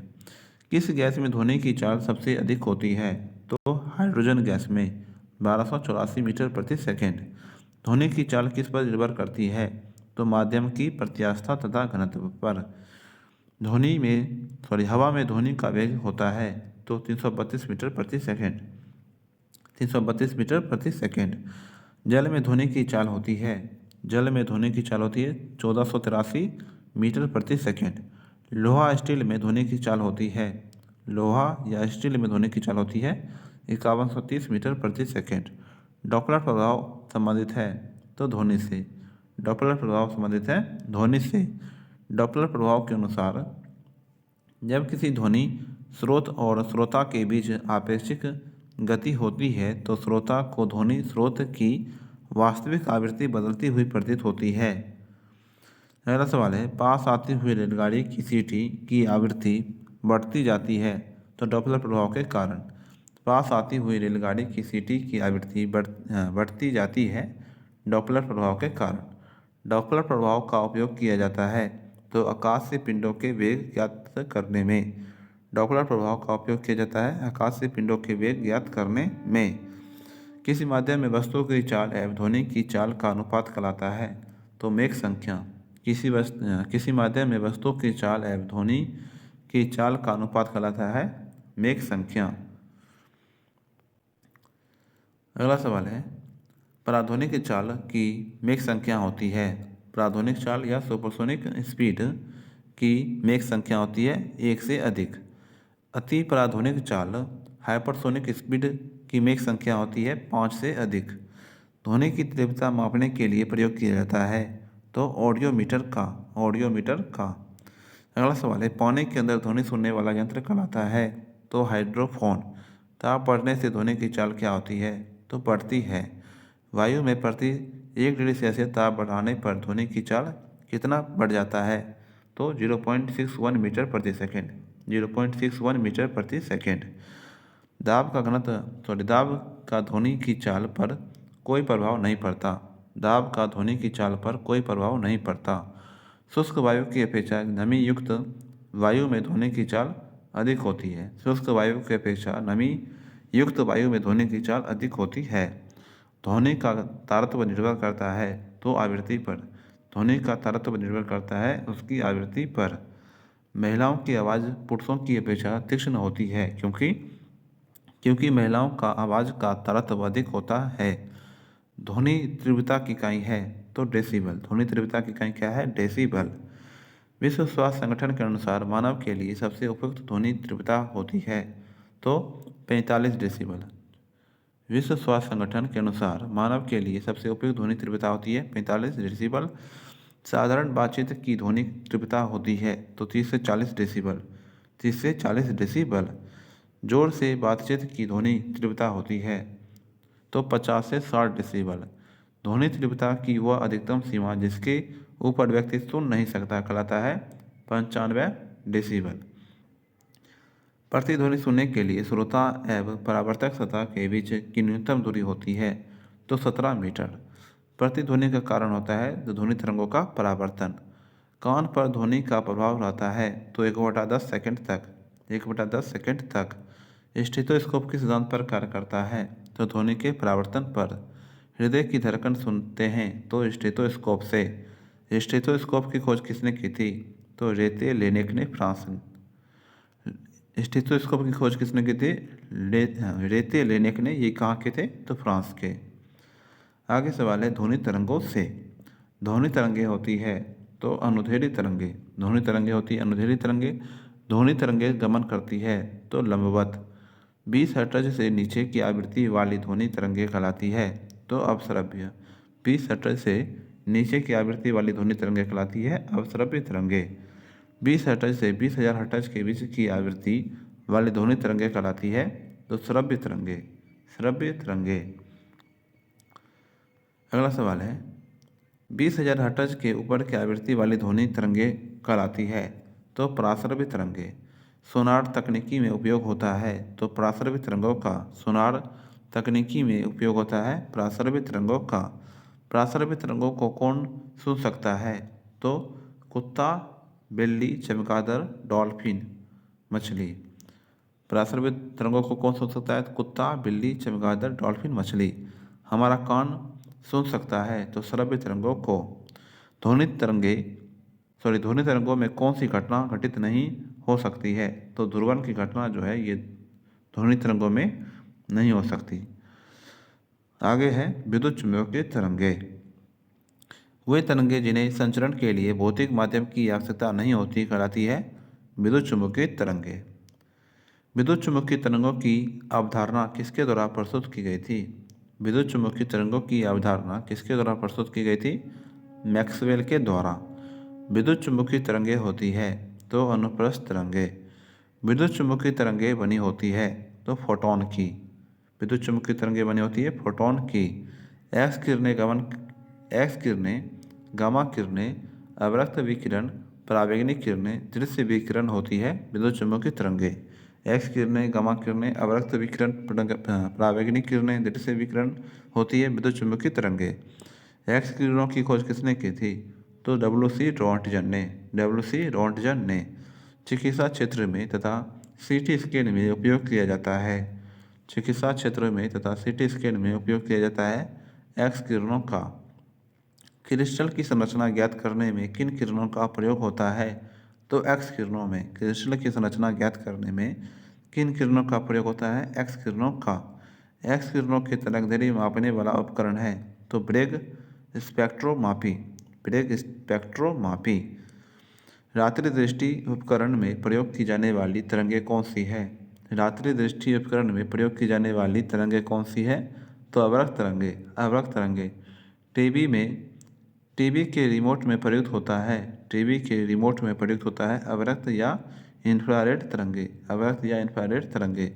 किस गैस में ध्वनि की चाल सबसे अधिक होती है तो हाइड्रोजन गैस में 1284 मीटर प्रति सेकेंड। ध्वनि की चाल किस पर निर्भर करती है तो माध्यम की प्रत्यास्थता तथा घनत्व पर। हवा में ध्वनि का वेग होता है तो 332 मीटर प्रति सेकेंड। 332 मीटर प्रति सेकेंड। जल में ध्वनि की चाल होती है। जल में ध्वनि की चाल होती है 1483 मीटर प्रति सेकेंड। लोहा स्टील में ध्वनि की चाल होती है। लोहा या स्टील में ध्वनि की चाल होती है 5130 मीटर प्रति सेकेंड। डॉपलर प्रभाव संबंधित है तो ध्वनि से। डॉपलर प्रभाव संबंधित है ध्वनि से। डॉपलर प्रभाव के अनुसार जब किसी ध्वनि स्रोत और श्रोता के बीच आपेक्षिक गति होती है तो श्रोता को ध्वनि स्रोत की वास्तविक आवृत्ति बदलती हुई प्रतीत होती है। अगला सवाल है, पास आती हुई रेलगाड़ी की सीटी की आवृत्ति बढ़ती जाती है तो डॉपलर प्रभाव के कारण। पास आती हुई रेलगाड़ी की सीटी की आवृत्ति बढ़ती जाती है डॉपलर प्रभाव के कारण। डॉपलर प्रभाव का उपयोग किया जाता है तो आकाश से पिंडों के वेग ज्ञात करने में। डॉपलर प्रभाव का उपयोग किया जाता है आकाश से पिंडों के वेग ज्ञात करने में। किसी माध्यम में वस्तु की चाल एवं ध्वनि की चाल का अनुपात कहलाता है तो मेक संख्या। किसी माध्यम में वस्तु की चाल एवं ध्वनि की चाल का अनुपात कहलाता है मेक संख्या। अगला सवाल है, पराध्वनिक चाल की मेक संख्या होती है। पराध्वनिक चाल या सुपरसोनिक स्पीड की मेक संख्या होती है 1 से अधिक। अति पराध्वनिक चाल हाइपरसोनिक स्पीड की मेक संख्या होती है 5 से अधिक। ध्वनि की तीव्रता मापने के लिए प्रयोग किया जाता है तो ऑडियोमीटर का। अगला सवाल है, पानी के अंदर ध्वनि सुनने वाला यंत्र कहलाता है तो हाइड्रोफोन। ताप बढ़ने से ध्वनि की चाल क्या होती है तो बढ़ती है। वायु में प्रति 1 डिग्री सेल्सियस ताप बढ़ाने पर ध्वनि की चाल कितना बढ़ जाता है तो 0.61 मीटर प्रति सेकेंड, 0.61 मीटर प्रति सेकेंड। दाब का ध्वनि की चाल पर कोई प्रभाव नहीं पड़ता। दाब का ध्वनि की चाल पर कोई प्रभाव नहीं पड़ता। शुष्क वायु की अपेक्षा नमी युक्त वायु में ध्वनि की चाल अधिक होती है। शुष्क वायु की अपेक्षा नमी युक्त वायु में ध्वनि की चाल अधिक होती है। ध्वनि का तारतम्य निर्भर करता है तो आवृत्ति पर। ध्वनि का तारतम्य निर्भर करता है उसकी आवृत्ति पर। महिलाओं की आवाज़ पुरुषों की अपेक्षा तीक्ष्ण होती है क्योंकि महिलाओं का आवाज़ का तारतम्य अधिक होता है। ध्वनि तीव्रता की इकाई है तो डेसिबल। ध्वनि तीव्रता की इकाई क्या है? डेसिबल। विश्व स्वास्थ्य संगठन के अनुसार मानव के लिए सबसे उपयुक्त ध्वनि तीव्रता होती है तो 45 डेसिबल। विश्व स्वास्थ्य संगठन के अनुसार मानव के लिए सबसे उपयुक्त ध्वनि तीव्रता होती है 45 डेसिबल। साधारण बातचीत की ध्वनि तीव्रता होती है तो 30 से 40 डेसिबल। 30 से 40 डेसिबल। जोर से बातचीत की ध्वनि तीव्रता होती है तो 50 से 60 डेसिबल। ध्वनि तीव्रता की वह अधिकतम सीमा जिसके ऊपर व्यक्ति सुन नहीं सकता कहलाता है 95 डेसिबल। प्रतिध्वनि सुनने के लिए श्रोता एवं परावर्तक सतह के बीच की न्यूनतम दूरी होती है तो 17 मीटर। प्रतिध्वनि का कारण होता है ध्वनि तरंगों का परावर्तन। कान पर ध्वनि का प्रभाव रहता है तो 1/10 सेकंड तक। 1/10 सेकंड तक। स्टेथोस्कोप किस सिद्धांत पर कार्य करता है तो ध्वनि के परावर्तन पर। हृदय की धड़कन सुनते हैं तो स्टेथोस्कोप से। स्टेथोस्कोप की खोज किसने की थी तो रेते लेनेक ने फ्रांस। स्टेथोस्कोप की खोज किसने की थी? रेते लेनेक ने। ये कहाँ के थे तो फ्रांस के। आगे सवाल है ध्वनि तरंगों से। ध्वनि तरंगे होती है तो अनुदैर्ध्य तरंगे। ध्वनि तरंगे होती है अनुदैर्ध्य तरंगे। ध्वनि तरंगे गमन करती है तो लंबवत। 20 हर्ट्ज से नीचे की आवृत्ति वाली ध्वनि तरंगे कहलाती है तो अपश्रव्य। 20 हर्ट्ज से नीचे की आवृत्ति वाली ध्वनि तरंगे कहलाती है अपश्रव्य तरंगे। 20 हर्ट्ज से 20,000 हर्ट्ज के बीच की आवृत्ति वाली ध्वनि तरंगे कहलाती है तो श्रव्य तरंगे। श्रव्य तरंगे। अगला सवाल है 20,000 हर्ट्ज के ऊपर की आवृत्ति वाली ध्वनि तरंगे कहलाती है तो पराश्रव्य तरंगे। सोनार तकनीकी में उपयोग होता है तो पराश्रव्य तरंगों का। सोनार तकनीकी में उपयोग होता है पराश्रव्य तरंगों का। पराश्रव्य तरंगों को कौन सुन सकता है तो कुत्ता, बिल्ली, चमगादड़, डॉल्फिन, मछली। पराश्रव्य तरंगों को कौन सुन सकता है? कुत्ता, बिल्ली, चमगादड़, डॉल्फिन, मछली। हमारा कान सुन सकता है तो श्रव्य तरंगों को। ध्वनि तरंगों में कौन सी घटना घटित नहीं हो सकती है तो ध्रुवण की घटना जो है ये ध्वनि तरंगों में नहीं हो सकती। आगे है विद्युत चुम्बकीय तरंगे। वे तरंगे जिन्हें संचरण के लिए भौतिक माध्यम की आवश्यकता नहीं होती कहलाती है विद्युत चुम्बकीय तरंगे। विद्युत चुम्बकीय तरंगों की अवधारणा किसके द्वारा प्रस्तुत की गई थी? विद्युत चुम्बकीय तरंगों की अवधारणा किसके द्वारा प्रस्तुत की गई थी? मैक्सवेल के द्वारा। विद्युत चुम्बकीय तरंगे होती है तो अनुप्रस्थ तरंगे। विद्युत चुम्बकीय तरंगे बनी होती है तो फोटॉन की। विद्युत चुम्बकीय तरंगे बनी होती है फोटॉन की। एक्स किरणें, गामा किरणें, अवरक्त विकिरण, परावैंगनिक किरणें, दृश्य विकिरण होती है विद्युत चुम्बकीय तरंगे। एक्स किरणें, गामा किरणें, अवरक्त विकिरण, परावैंगनिक किरणें, दृश्य विकिरण होती है विद्युत चुम्बकीय तरंगे। एक्स किरणों की खोज किसने की थी तो डब्ल्यू.सी. रोंटगन ने। चिकित्सा क्षेत्र में तथा सीटी स्कैन में उपयोग किया जाता है। चिकित्सा क्षेत्र में तथा सीटी स्कैन में उपयोग किया जाता है एक्स किरणों का। क्रिस्टल की संरचना ज्ञात करने में किन किरणों का प्रयोग होता है तो एक्स किरणों में। क्रिस्टल की संरचना ज्ञात करने में किन किरणों का प्रयोग होता है? एक्स किरणों का। एक्स किरणों की तरंगदैर्घ्य मापने वाला उपकरण है तो ब्रेग स्पेक्ट्रोमापी। रात्रि दृष्टि उपकरण में प्रयोग की जाने वाली तरंगे कौन सी है? रात्रि दृष्टि उपकरण में प्रयोग की जाने वाली तरंगे कौन सी है तो अवरक्त तरंगे। टीवी के रिमोट में प्रयुक्त होता है। टीवी के रिमोट में प्रयुक्त होता है अवरक्त या इंफ्रारेड तरंगे। अवरक्त या इंफ्रारेड तरंगे।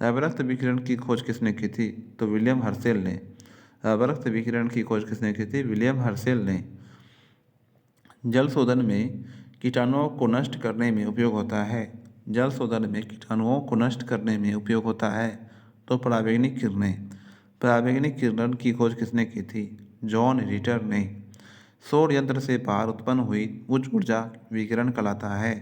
अवरक्त विकिरण की खोज किसने की थी तो विलियम हर्शेल ने। अवरक्त विकिरण की खोज किसने की थी? विलियम हर्शेल ने। जल शोधन में कीटाणुओं को नष्ट करने में उपयोग होता है। जल शोधन में कीटाणुओं को नष्ट करने में उपयोग होता है। तो परावैंगनिक किरणें। परावैंगनिक किरण की खोज किसने की थी? जॉन रिटर ने। सौर यंत्र से बाहर उत्पन्न हुई उच्च ऊर्जा विकिरण कहलाता है।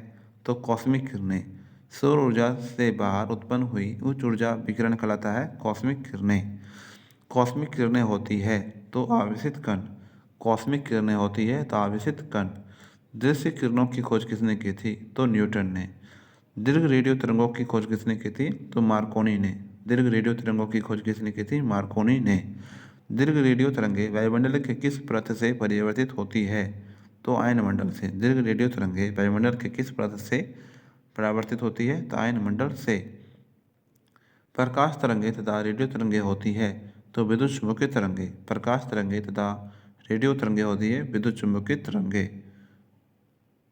तो कॉस्मिक किरणें। सौर ऊर्जा से बाहर उत्पन्न हुई उच्च ऊर्जा विकिरण कहलाता है कॉस्मिक किरणें। कॉस्मिक किरणें होती है तो आवेशित कण। कॉस्मिक किरणें होती है तो आवेशित कण। दृश्य किरणों की खोज किसने की थी? तो न्यूटन ने। दीर्घ रेडियो तरंगों की खोज किसने की थी? तो मार्कोनी ने। दीर्घ रेडियो तरंगों की खोज किसने की थी? मार्कोनी ने। दीर्घ रेडियो तरंगें वायुमंडल के किस परत से परिवर्तित होती है? तो आयनमंडल से। दीर्घ रेडियो तरंगें वायुमंडल के किस परत से परावर्तित होती है? तो आयनमंडल से। प्रकाश तरंगें तथा रेडियो तरंगें होती है तो विद्युत चुम्बकीय तरंगें। प्रकाश तरंगें तथा रेडियो तरंगें होती है विद्युत चुम्बकीय तरंगें।